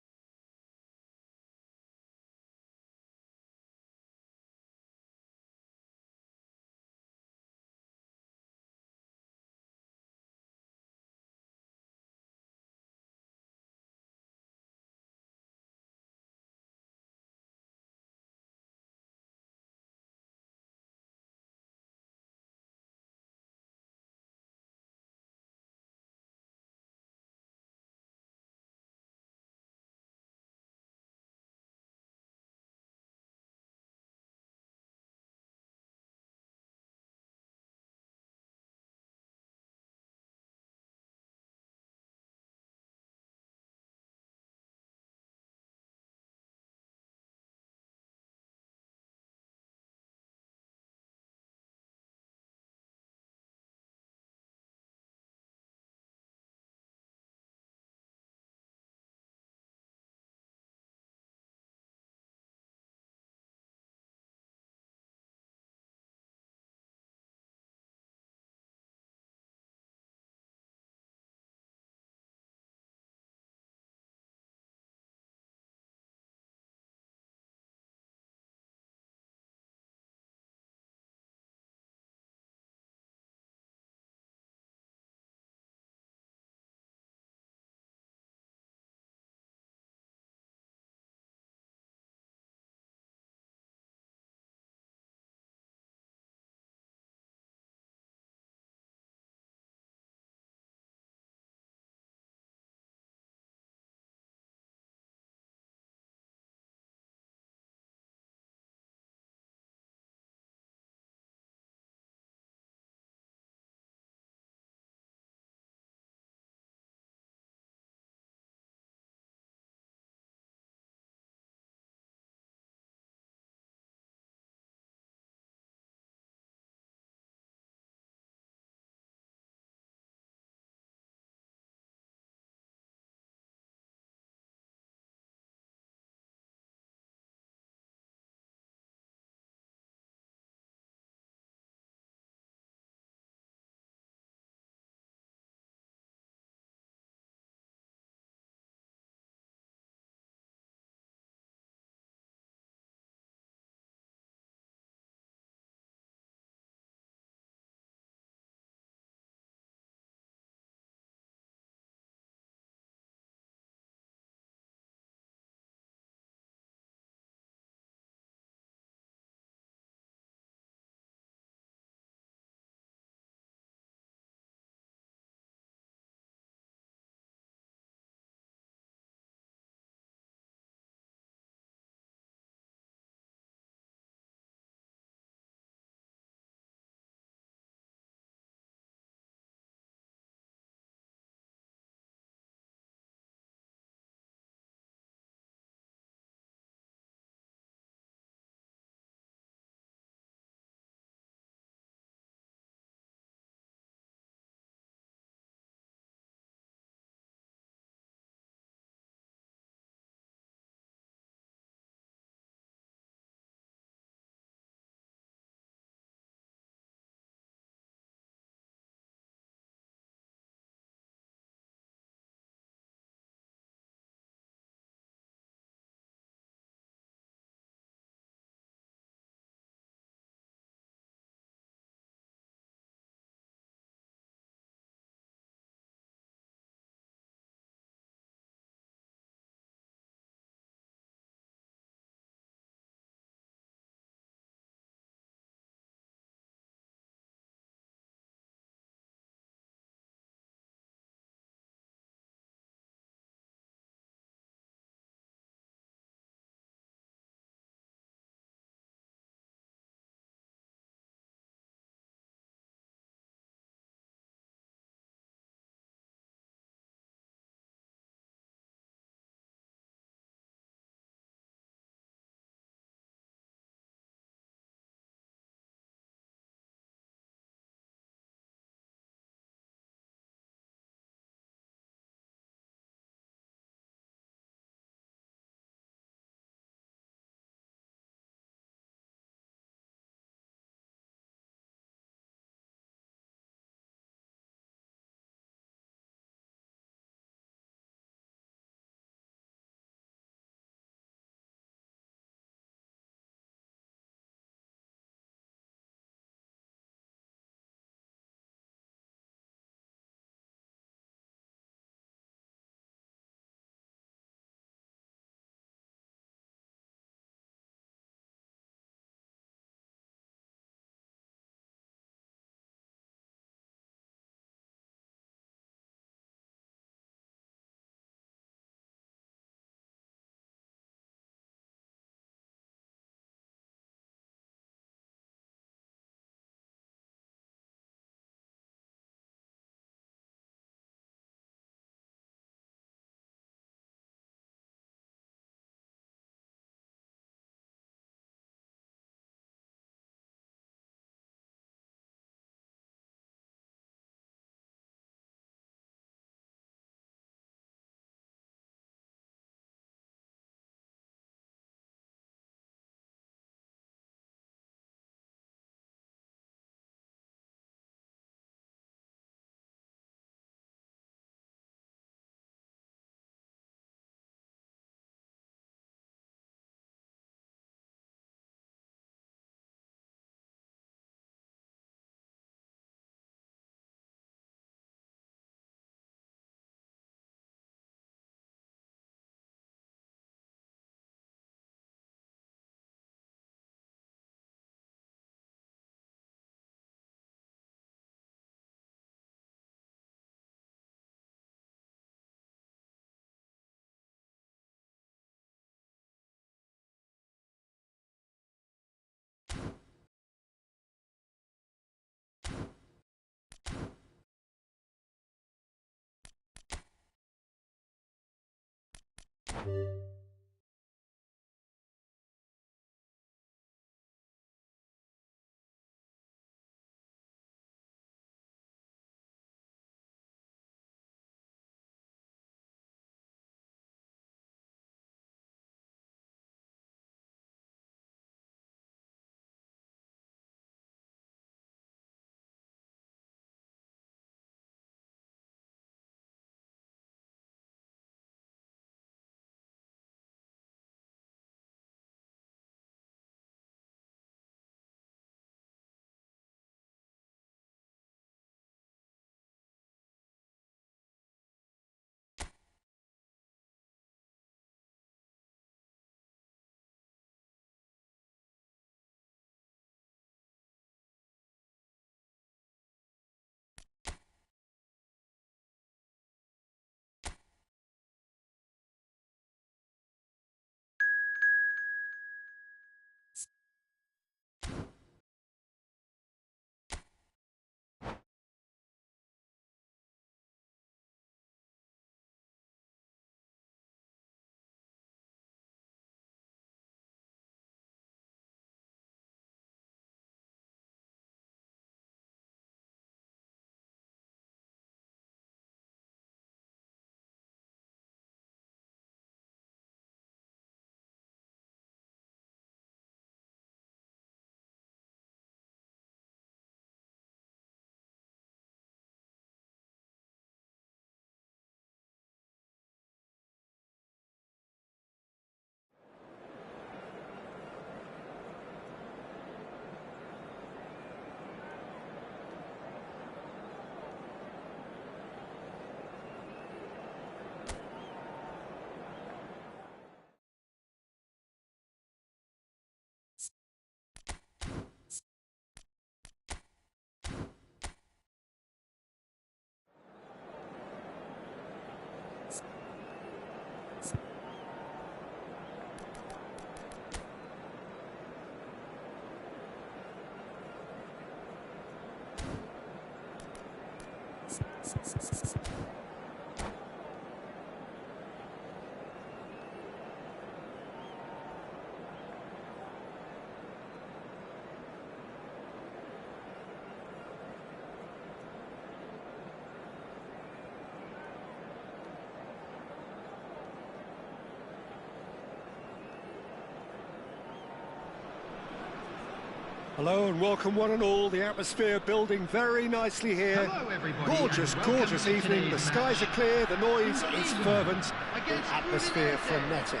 Hello and welcome one and all. The atmosphere building very nicely here. Hello everybody. Gorgeous, gorgeous evening. The skies are clear, the noise is fervent, the atmosphere frenetic.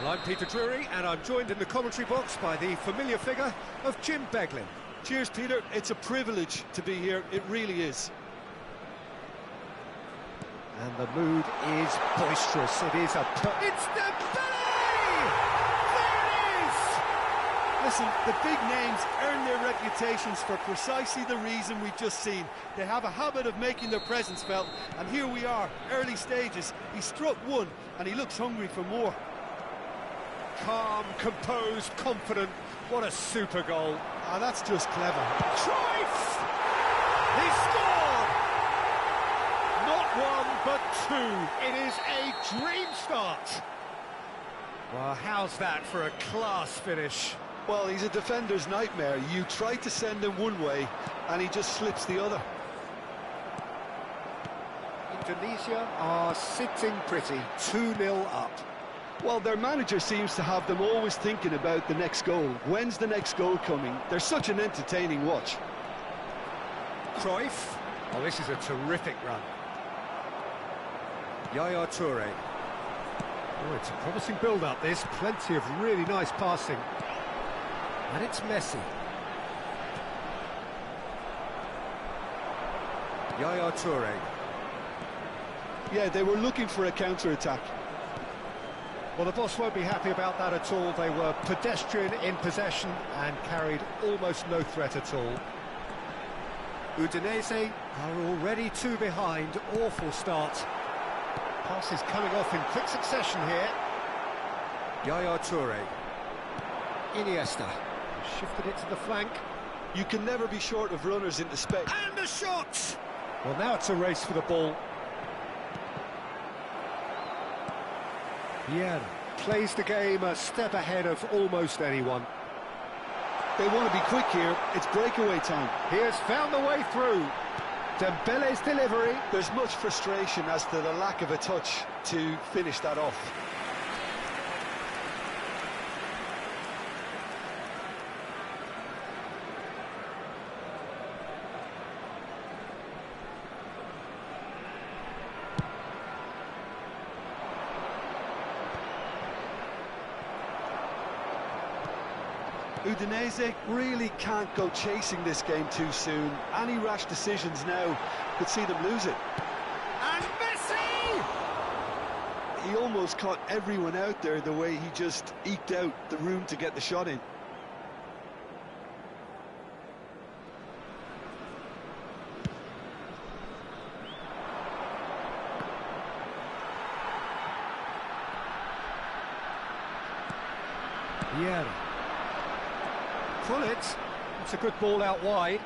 Well, I'm Peter Drury and I'm joined in the commentary box by the familiar figure of Jim Beglin. Cheers, Peter. It's a privilege to be here. It really is. And the mood is boisterous. It is it's Dembele! Listen, the big names earn their reputations for precisely the reason we've just seen. They have a habit of making their presence felt, and here we are, early stages. He struck one, and he looks hungry for more. Calm, composed, confident. What a super goal. Ah, that's just clever. Cruyff! He scored! Not one, but two. It is a dream start. Well, how's that for a class finish? Well, he's a defender's nightmare. You try to send him one way, and he just slips the other. Indonesia are sitting pretty, 2-0 up. Well, their manager seems to have them always thinking about the next goal. When's the next goal coming? They're such an entertaining watch. Cruyff. Oh, this is a terrific run. Yaya Toure. Oh, it's a promising build-up, this. Plenty of really nice passing. And it's Messi. Yaya Toure. Yeah, they were looking for a counter-attack. Well, the boss won't be happy about that at all. They were pedestrian in possession and carried almost no threat at all. Udinese are already two behind. Awful start. Passes coming off in quick succession here. Yaya Toure. Iniesta. Shifted it to the flank. You can never be short of runners into space. And a shot! Well, now it's a race for the ball. Yeah, plays the game a step ahead of almost anyone. They want to be quick here. It's breakaway time. He has found the way through. Dembele's delivery. There's much frustration as to the lack of a touch to finish that off. Udinese really can't go chasing this game too soon. Any rash decisions now could see them lose it. And Messi! He almost caught everyone out there the way he just eked out the room to get the shot in. Yeah. Pull it. It's a good ball out wide.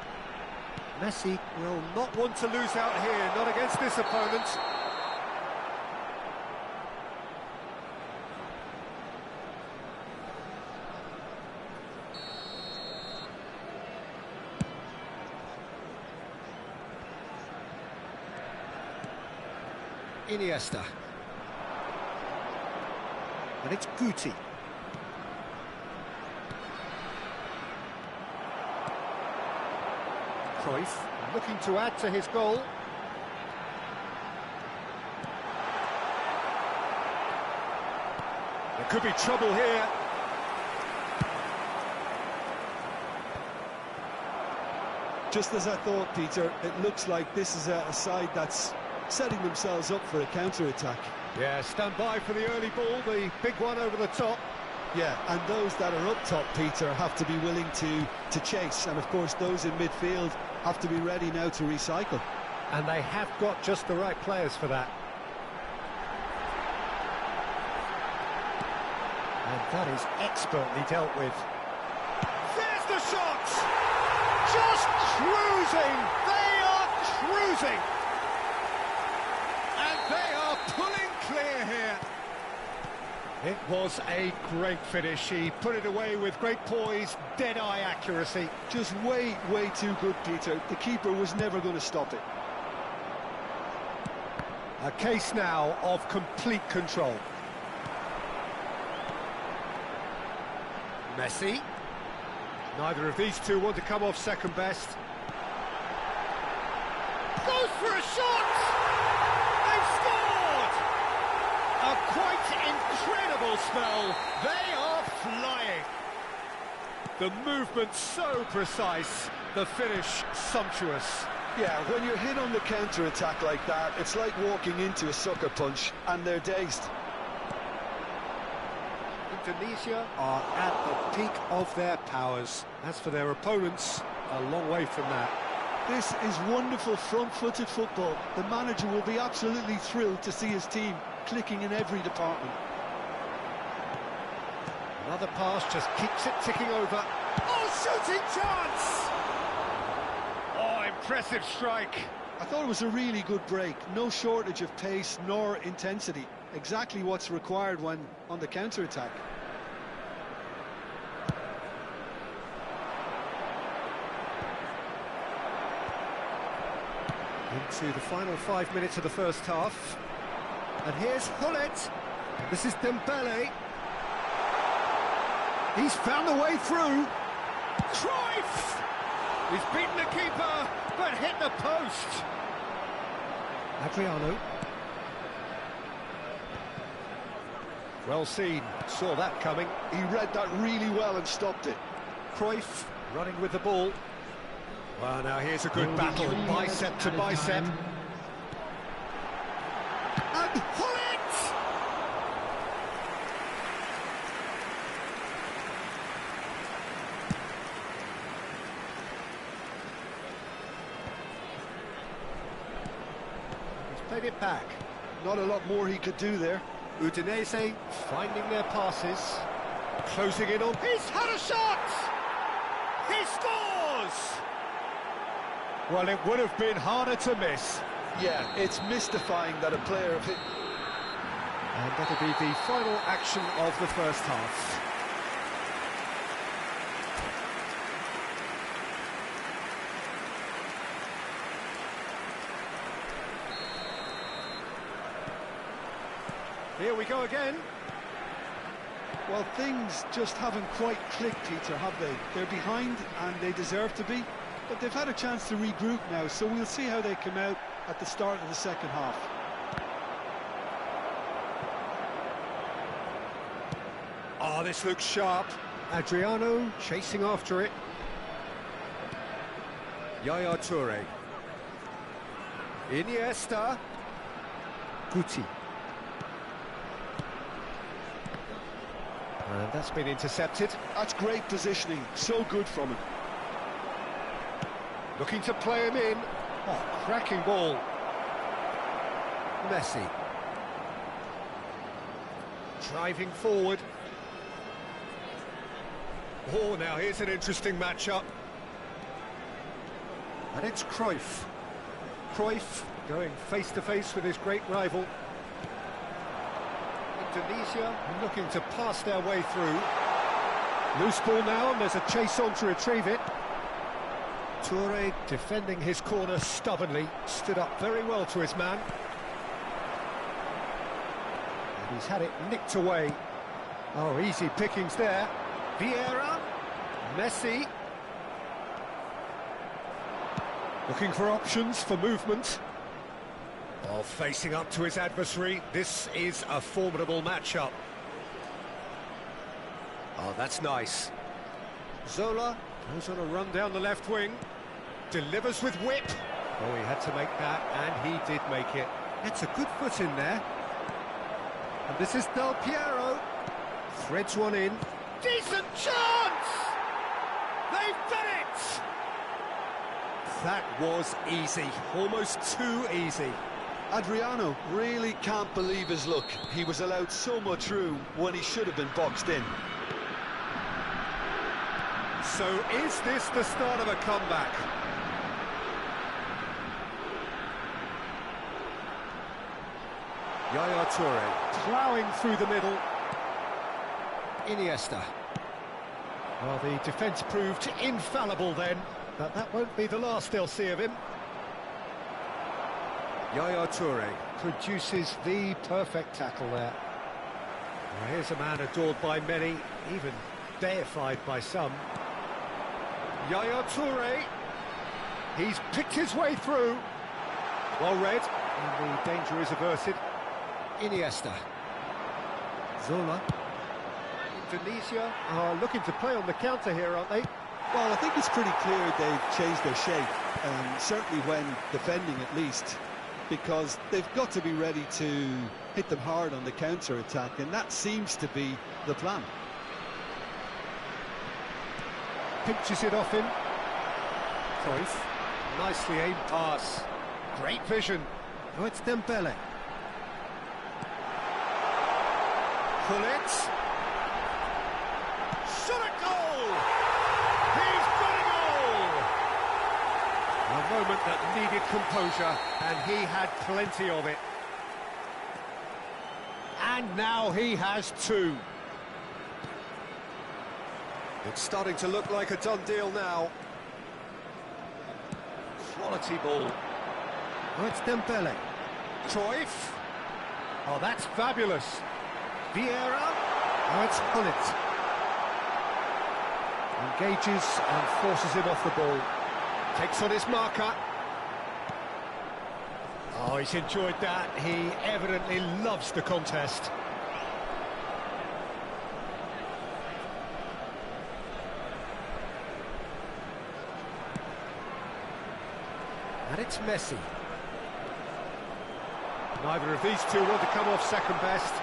Messi will not want to lose out here, not against this opponent. Iniesta. And it's Guti. Cruyff looking to add to his goal. There could be trouble here. Just as I thought, Peter, it looks like this is a side that's setting themselves up for a counter-attack. Yeah, stand by for the early ball, the big one over the top. Yeah, and those that are up top, Peter, have to be willing to chase. And, of course, those in midfield have to be ready now to recycle. And they have got just the right players for that. And that is expertly dealt with. There's the shot! Just cruising! They are cruising! And they are pulling clear here. It was a great finish. He put it away with great poise, dead-eye accuracy. Just way too good, Peter. The keeper was never going to stop it. A case now of complete control. Messi. Neither of these two want to come off second best. Goes for a shot! They've scored! A quite incredible spell. They are flying. The movement so precise, the finish sumptuous. Yeah, when you're hit on the counter-attack like that, it's like walking into a sucker punch, and they're dazed. Indonesia are at the peak of their powers. As for their opponents, a long way from that. This is wonderful front-footed football. The manager will be absolutely thrilled to see his team clicking in every department. Another pass just keeps it ticking over. Oh, shooting chance! Oh, impressive strike. I thought it was a really good break. No shortage of pace nor intensity. Exactly what's required when on the counter-attack. Into the final 5 minutes of the first half. And here's Hullet. This is Dembele. He's found the way through. Cruyff! He's beaten the keeper, but hit the post. Adriano. Well seen, saw that coming. He read that really well and stopped it. Cruyff running with the ball. Well, now here's a good battle, bicep to bicep. And Hullet! He's played it back. Not a lot more he could do there. Udinese finding their passes. Closing in on... He's had a shot! He scores! Well, it would have been harder to miss. Yeah, it's mystifying that a player of And that'll be the final action of the first half. Here we go again. Well, things just haven't quite clicked, Peter, have they? They're behind and they deserve to be, but they've had a chance to regroup now, so we'll see how they come out at the start of the second half. Oh, this looks sharp. Adriano chasing after it. Yaya Toure. Iniesta. Guti. And that's been intercepted. That's great positioning, so good from him. Looking to play him in. Oh, cracking ball. Messi. Driving forward. Oh, now here's an interesting matchup. And it's Cruyff. Cruyff going face-to-face with his great rival. Indonesia looking to pass their way through. Loose ball now, and there's a chase on to retrieve it. Toure defending his corner stubbornly, stood up very well to his man. And he's had it nicked away. Oh, easy pickings there. Vieira, Messi. Looking for options for movement. Oh, facing up to his adversary. This is a formidable matchup. Oh, that's nice. Zola goes on a run down the left wing. Delivers with whip. Oh, he had to make that, and he did make it. That's a good foot in there. And this is Del Piero. Threads one in. Decent chance! They've done it! That was easy. Almost too easy. Adriano really can't believe his luck. He was allowed so much room when he should have been boxed in. So is this the start of a comeback? Yaya Toure ploughing through the middle. Iniesta. Well, the defence proved infallible then, but that won't be the last they'll see of him. Yaya Toure produces the perfect tackle there. Well, here's a man adored by many, even deified by some. Yaya Toure, he's picked his way through. Well read, and the danger is averted. Iniesta. Zola. Indonesia are looking to play on the counter here, aren't they? Well, I think it's pretty clear they've changed their shape, certainly when defending at least, because they've got to be ready to hit them hard on the counter-attack, and that seems to be the plan. Pinches it off him. Cruyff. Nicely aimed pass. Great vision. Oh, it's Dembele. Gullit. Shot a goal! He's got a goal! A moment that needed composure, and he had plenty of it. And now he has two. It's starting to look like a done deal now. Quality ball. Oh, it's Dembele. Cruyff. Oh, that's fabulous. Vieira. Oh, it's Gullit. Engages and forces him off the ball. Takes on his marker. Oh, he's enjoyed that. He evidently loves the contest. And it's Messi. Neither of these two want to come off second best.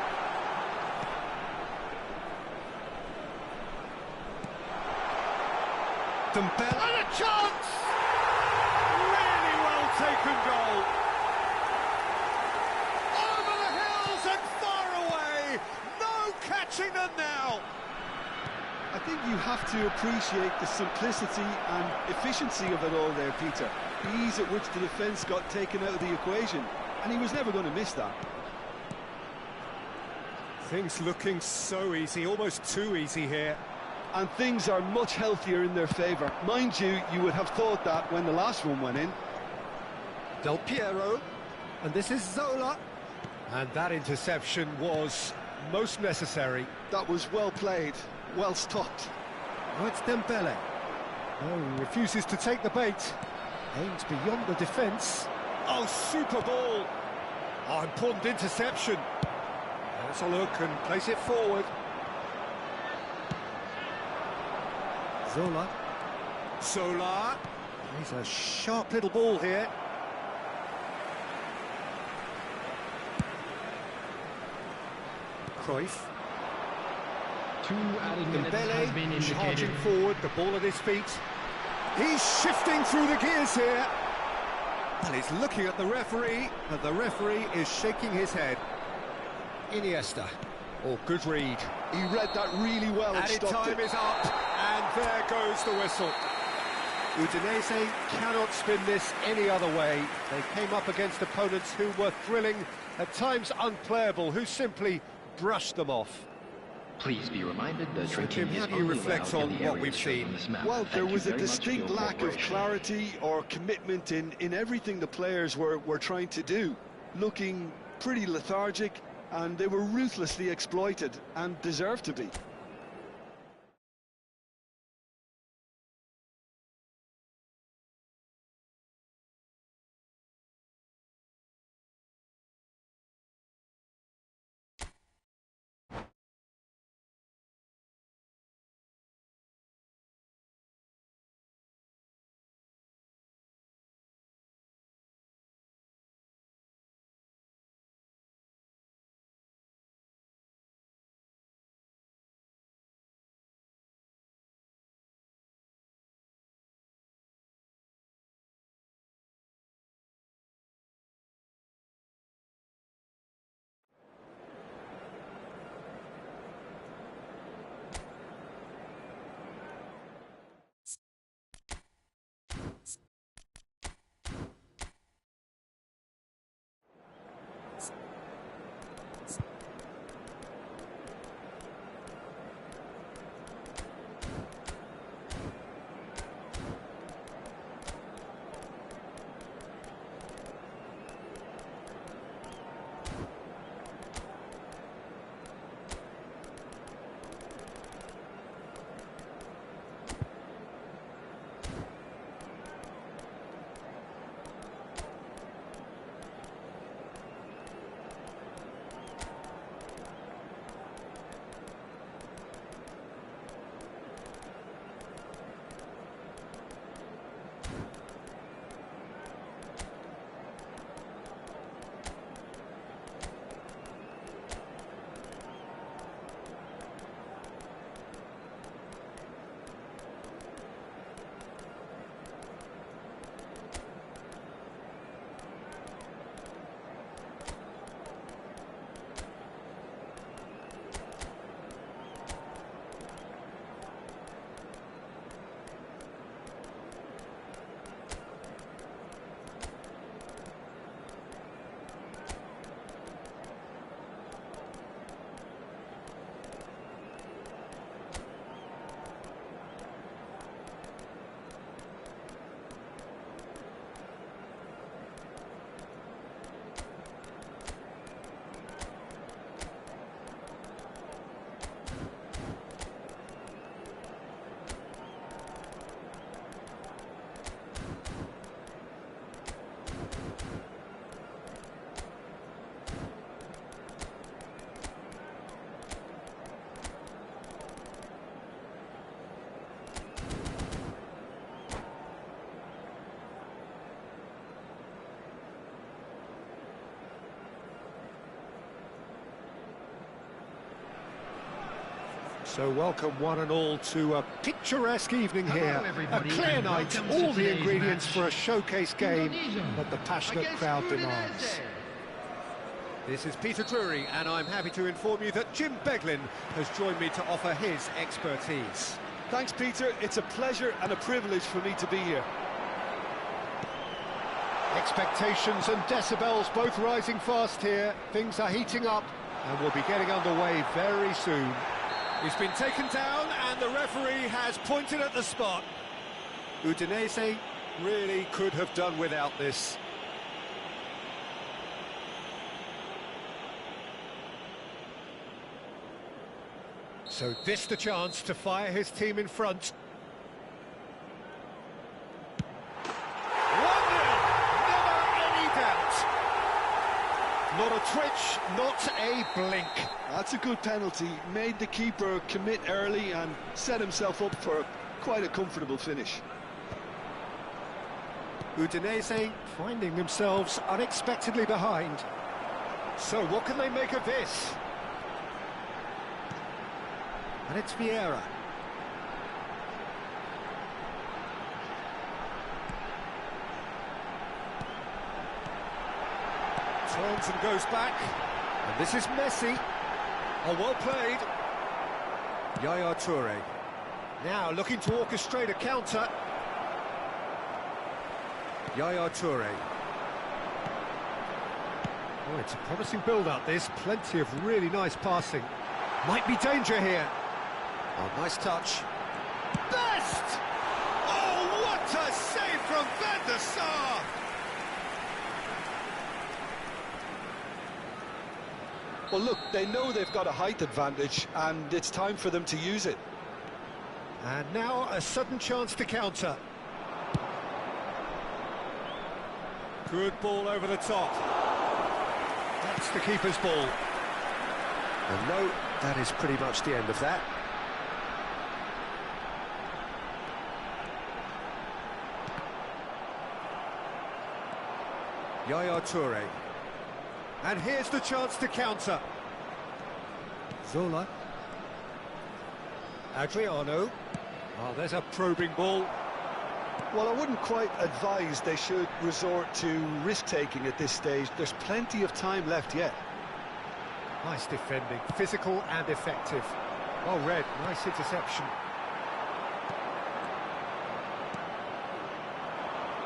Dembele. And a chance! Really well taken goal. Over the hills and far away. No catching them now. I think you have to appreciate the simplicity and efficiency of it all there, Peter. The ease at which the defence got taken out of the equation, and he was never going to miss that. Things looking so easy, almost too easy here. And things are much healthier in their favour. Mind you, you would have thought that when the last one went in. Del Piero, and this is Zola. And that interception was most necessary. That was well played, well stopped. Now it's Dembele. Oh, he refuses to take the bait. Aims beyond the defence. Oh, super ball. Oh, important interception. Let's have a look and place it forward. Zola. He's a sharp little ball here. Cruyff. 2 added minutes has been Dembele indicated. charging forward, the ball at his feet. He's shifting through the gears here. Well, he's looking at the referee, and the referee is shaking his head. Iniesta. Oh, good read. He read that really well and Added stopped time it. is up, and there goes the whistle. Udinese cannot spin this any other way. They came up against opponents who were thrilling, at times unplayable, who simply brushed them off. Please be reminded that So, drinking Jim, how is do you only reflect allowed on in the what areas we've shown seen? on this map. Well, Thank there you was a very much for distinct your lack of cooperation. clarity or commitment in everything the players were trying to do. Looking pretty lethargic, and they were ruthlessly exploited, and deserved to be. So welcome one and all to a picturesque evening here. Hello, A everybody, clear and night, welcome to all the today's ingredients match. for a showcase game Indonesia that the passionate against crowd Udinese. demands. This is Peter Drury, and I'm happy to inform you that Jim Beglin has joined me to offer his expertise. Thanks, Peter. It's a pleasure and a privilege for me to be here. Expectations and decibels both rising fast here. Things are heating up. And we'll be getting underway very soon. He's been taken down and the referee has pointed at the spot. Udinese really could have done without this. So this the chance to fire his team in front. 1-0, never any doubt. Not a twitch, not a blink. That's a good penalty. Made the keeper commit early and set himself up for quite a comfortable finish. Udinese finding themselves unexpectedly behind. So what can they make of this? And it's Vieira. Turns and goes back. And this is Messi. Oh, well played. Yaya Toure. Now looking to orchestrate a counter. Yaya Toure. Oh, it's a promising build-up, this. Plenty of really nice passing. Might be danger here. Oh, nice touch. Best! Oh, what a save from Van der Sar! Well, look, they know they've got a height advantage, and it's time for them to use it. And now a sudden chance to counter. Good ball over the top. That's the keeper's ball. And no, that is pretty much the end of that. Yaya Toure. And here's the chance to counter. Zola. Adriano. Oh, there's a probing ball. Well, I wouldn't quite advise they should resort to risk-taking at this stage. There's plenty of time left yet. Nice defending, physical and effective. Well read, nice interception.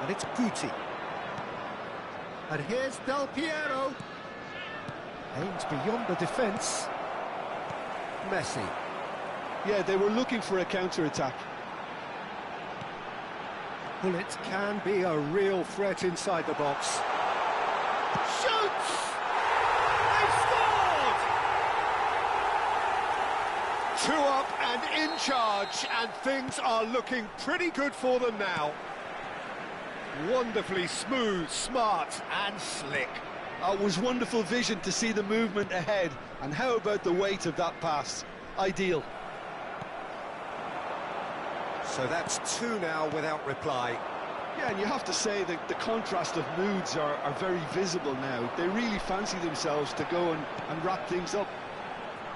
And it's Guti. And here's Del Piero. Aims beyond the defence. Messi. Yeah, they were looking for a counter-attack. Bullets can be a real threat inside the box. Shoots! They've scored! 2 up and in charge, and things are looking pretty good for them now. Wonderfully smooth, smart and slick. It was wonderful vision to see the movement ahead, and how about the weight of that pass? Ideal. So that's 2 now without reply. Yeah, and you have to say that the contrast of moods are very visible now. They really fancy themselves to go and wrap things up.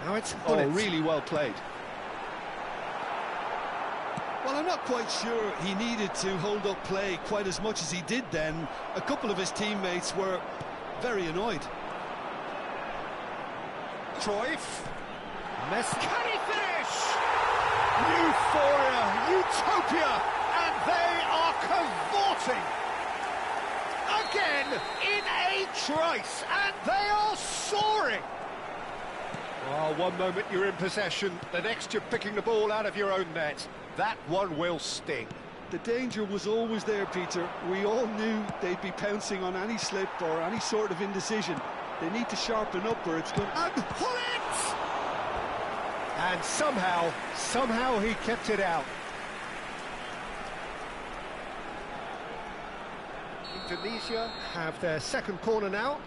Now it's really well played. Well, I'm not quite sure he needed to hold up play quite as much as he did then. A couple of his teammates were very annoyed. Cruyff. Messi. Can he finish? Euphoria, utopia, and they are cavorting. Again, in a trice, and they are soaring. Oh, one moment you're in possession, the next you're picking the ball out of your own net. That one will sting. The danger was always there, Peter. We all knew they'd be pouncing on any slip or any sort of indecision. They need to sharpen up or it's going... And pull it! And somehow he kept it out. Indonesia have their second corner now.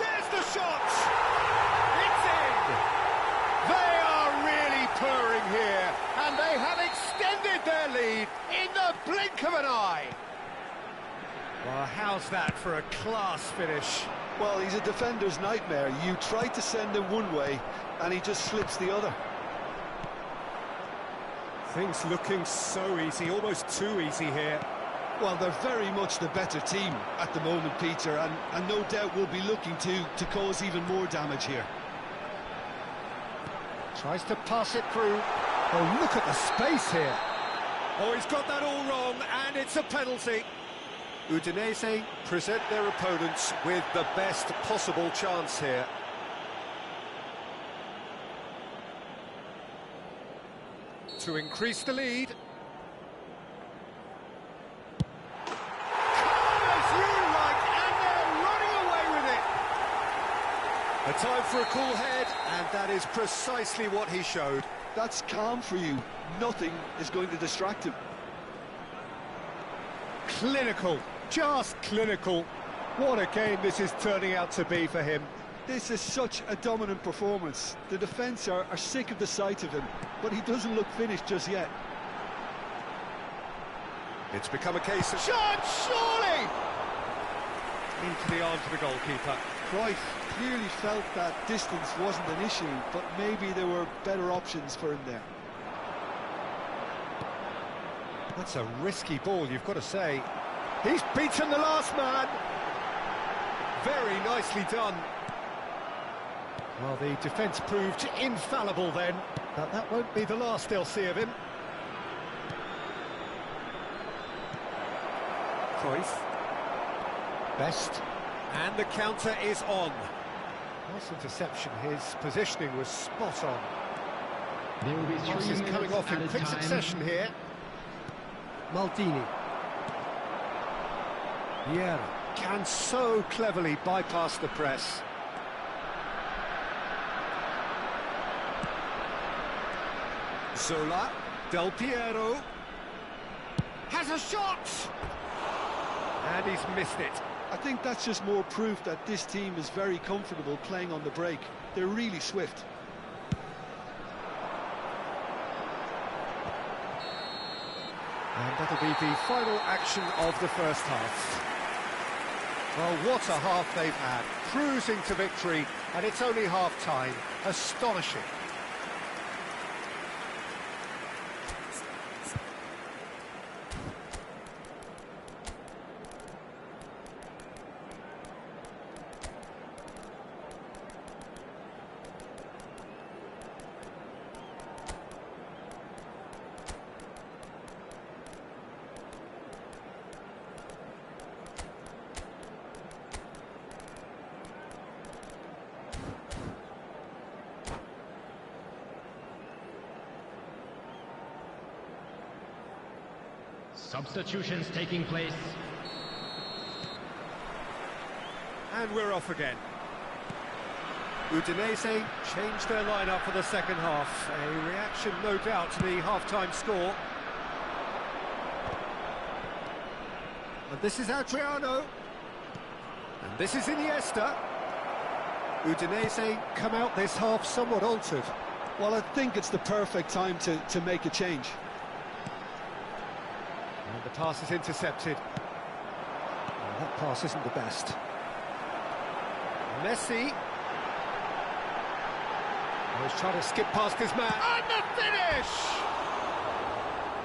There's the shot! It's in! They are really purring here, and they have extended their lead in the blink of an eye. Well, how's that for a class finish? Well, he's a defender's nightmare. You try to send him one way, and he just slips the other. Things looking so easy, almost too easy here. Well, they're very much the better team at the moment, Peter, and no doubt will be looking to cause even more damage here. Tries to pass it through. Oh, look at the space here. Oh, he's got that all wrong, and it's a penalty. Udinese present their opponents with the best possible chance here. To increase the lead. Calm as you like, and they're running away with it. A time for a cool head, and that is precisely what he showed. That's calm for you. Nothing is going to distract him. Clinical, just clinical. What a game this is turning out to be for him. This is such a dominant performance. The defence are sick of the sight of him, but he doesn't look finished just yet. It's become a case of... Shot, surely! Into the arms of the goalkeeper. Cruyff clearly felt that distance wasn't an issue, but maybe there were better options for him there. That's a risky ball, you've got to say. He's beaten the last man. Very nicely done. Well, the defence proved infallible then, but that won't be the last they'll see of him. Cruyff. Best. And the counter is on. Nice interception, his positioning was spot on. There will be 3 Passes minutes coming off in at a quick time. succession here. Maldini. Vieira can so cleverly bypass the press. Zola, Del Piero, has a shot! And he's missed it. I think that's just more proof that this team is very comfortable playing on the break. They're really swift. And that'll be the final action of the first half. Well, what a half they've had. Cruising to victory, and it's only half-time. Astonishing. Substitutions taking place. And we're off again. Udinese changed their lineup for the second half. A reaction, no doubt, to the half-time score. And this is Adriano. And this is Iniesta. Udinese come out this half somewhat altered. Well, I think it's the perfect time to make a change. And the pass is intercepted. Well, that pass isn't the best. Messi. Oh, he's trying to skip past his man. And the finish!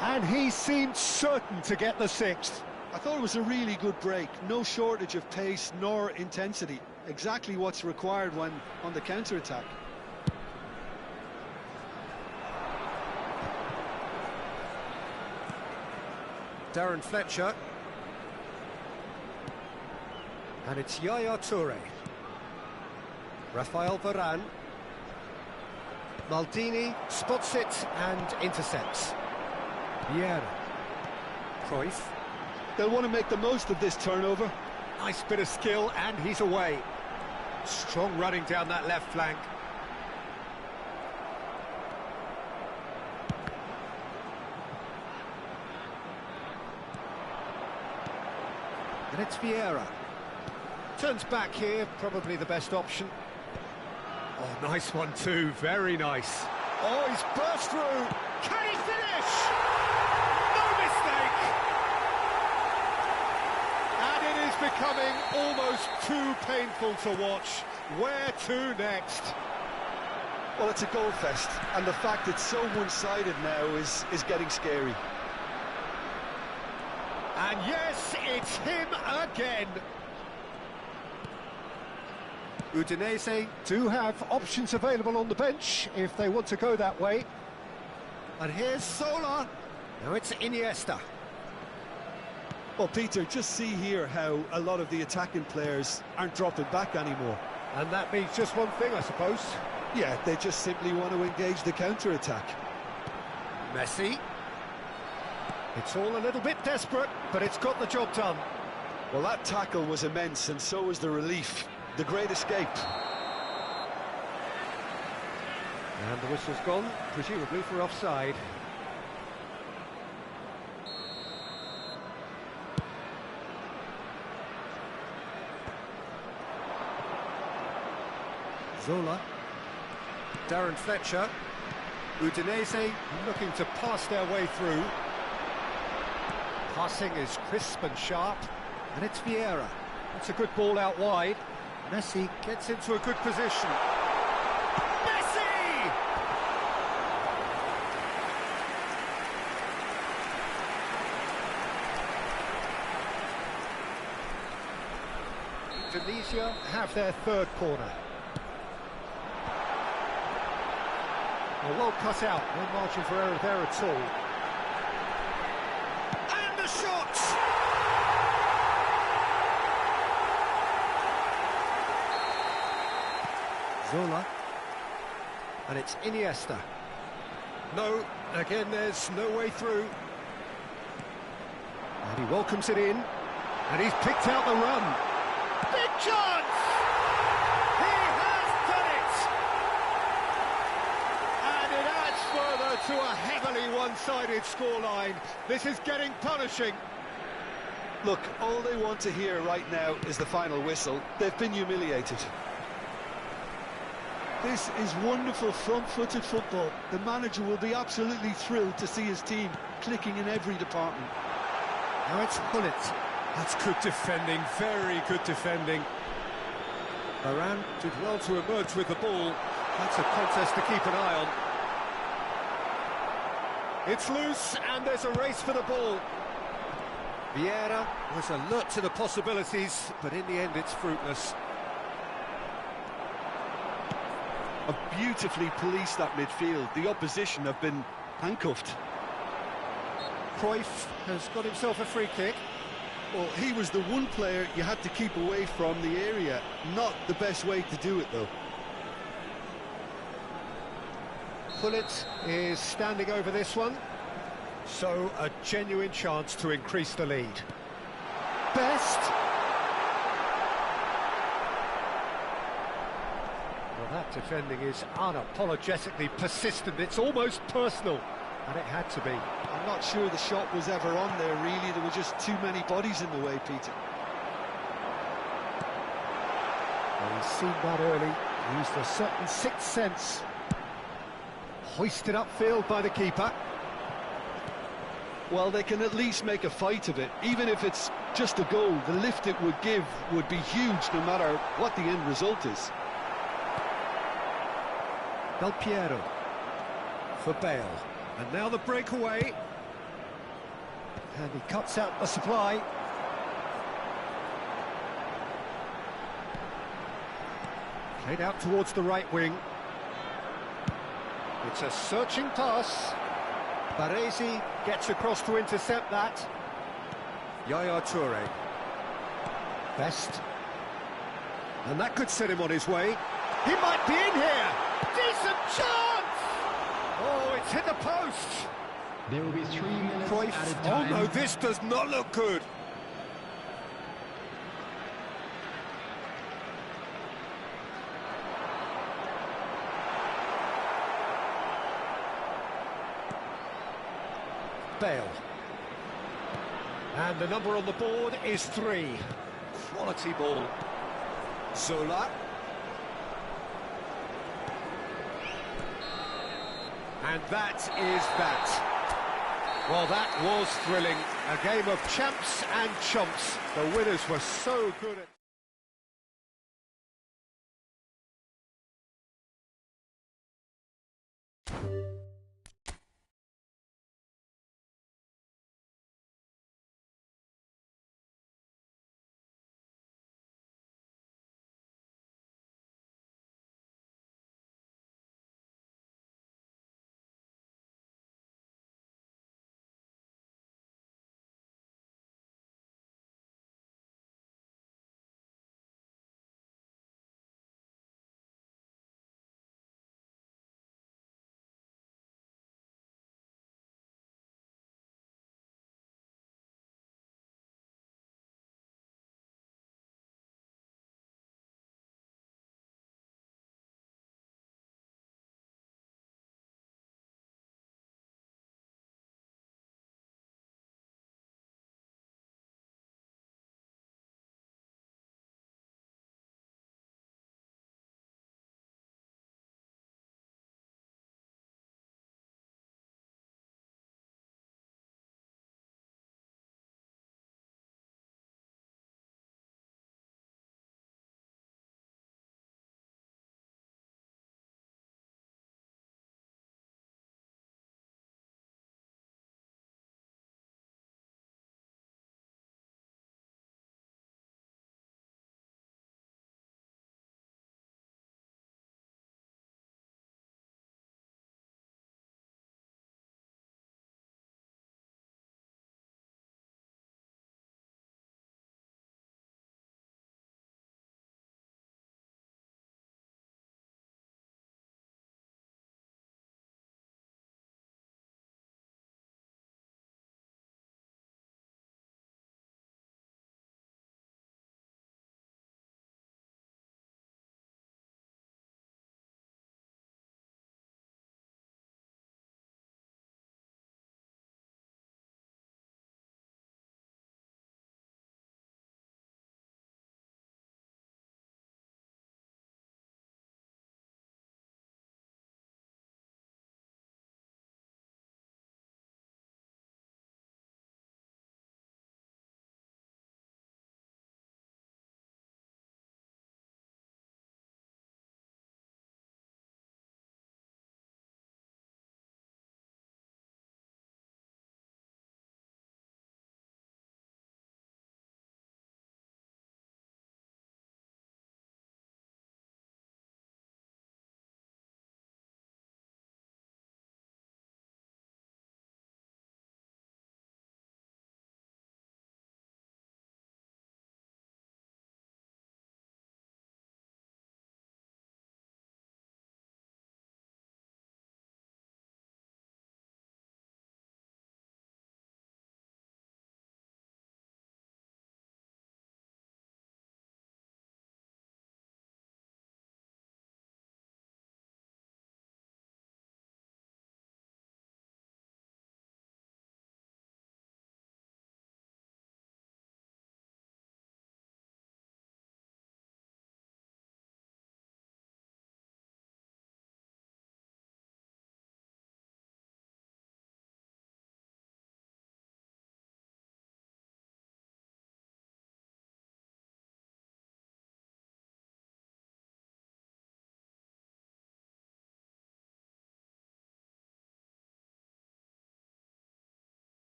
And he seemed certain to get the sixth. I thought it was a really good break. No shortage of pace nor intensity. Exactly what's required when on the counter-attack. Darren Fletcher. And it's Yaya Toure. Rafael Varane. Maldini spots it and intercepts. Vieira. Cruyff. They'll want to make the most of this turnover. Nice bit of skill, and he's away. Strong running down that left flank. And it's Vieira. Turns back here, probably the best option. Oh, nice one too, very nice. Oh, he's burst through. Can he finish? No mistake! And it is becoming almost too painful to watch. Where to next? Well, it's a goal fest, and the fact it's so one-sided now is getting scary. And yes, it's him again. Udinese do have options available on the bench if they want to go that way. And here's Zola. Now it's Iniesta. Well, Peter, just see here how a lot of the attacking players aren't dropping back anymore. And that means just one thing, I suppose. Yeah, they just simply want to engage the counter-attack. Messi. It's all a little bit desperate, but it's got the job done. Well, that tackle was immense, and so was the relief. The great escape. And the whistle's gone, presumably for offside. Zola. Darren Fletcher. Udinese looking to pass their way through. Passing is crisp and sharp, and it's Vieira. It's a good ball out wide. Messi gets into a good position. Messi! Indonesia have their third corner. Well cut out, no margin for error there at all. And the shot! Zola. And it's Iniesta. No, again there's no way through. And he welcomes it in. And he's picked out the run. Big chance! To a heavily one-sided scoreline. This is getting punishing. Look, all they want to hear right now is the final whistle. They've been humiliated. This is wonderful front-footed football. The manager will be absolutely thrilled to see his team clicking in every department. Now it's Gullit. That's good defending, very good defending. Varane did well to emerge with the ball. That's a contest to keep an eye on. It's loose, and there's a race for the ball. Vieira was alert to the possibilities, but in the end it's fruitless. Have beautifully policed that midfield. The opposition have been handcuffed. Cruyff has got himself a free kick. Well, he was the one player you had to keep away from the area. Not the best way to do it, though. Gullit is standing over this one, so a genuine chance to increase the lead. Best! Well, that defending is unapologetically persistent, it's almost personal, and it had to be. I'm not sure the shot was ever on there, really. There were just too many bodies in the way, Peter. Well, he's seen that early, used a certain sixth sense. Hoisted upfield by the keeper. Well, they can at least make a fight of it. Even if it's just a goal, the lift it would give would be huge no matter what the end result is. Del Piero for Bale. And now the breakaway. And he cuts out the supply. Played out towards the right wing. It's a searching pass. Baresi gets across to intercept that. Yaya Toure. Best. And that could set him on his way. He might be in here. Decent chance! Oh, it's hit the post. There will be 3 minutes Cruyff. added Oh time. no, this does not look good. Bale. And the number on the board is 3. Quality ball. Zola. And that is that. Well, that was thrilling. A game of champs and chumps. The winners were so good at...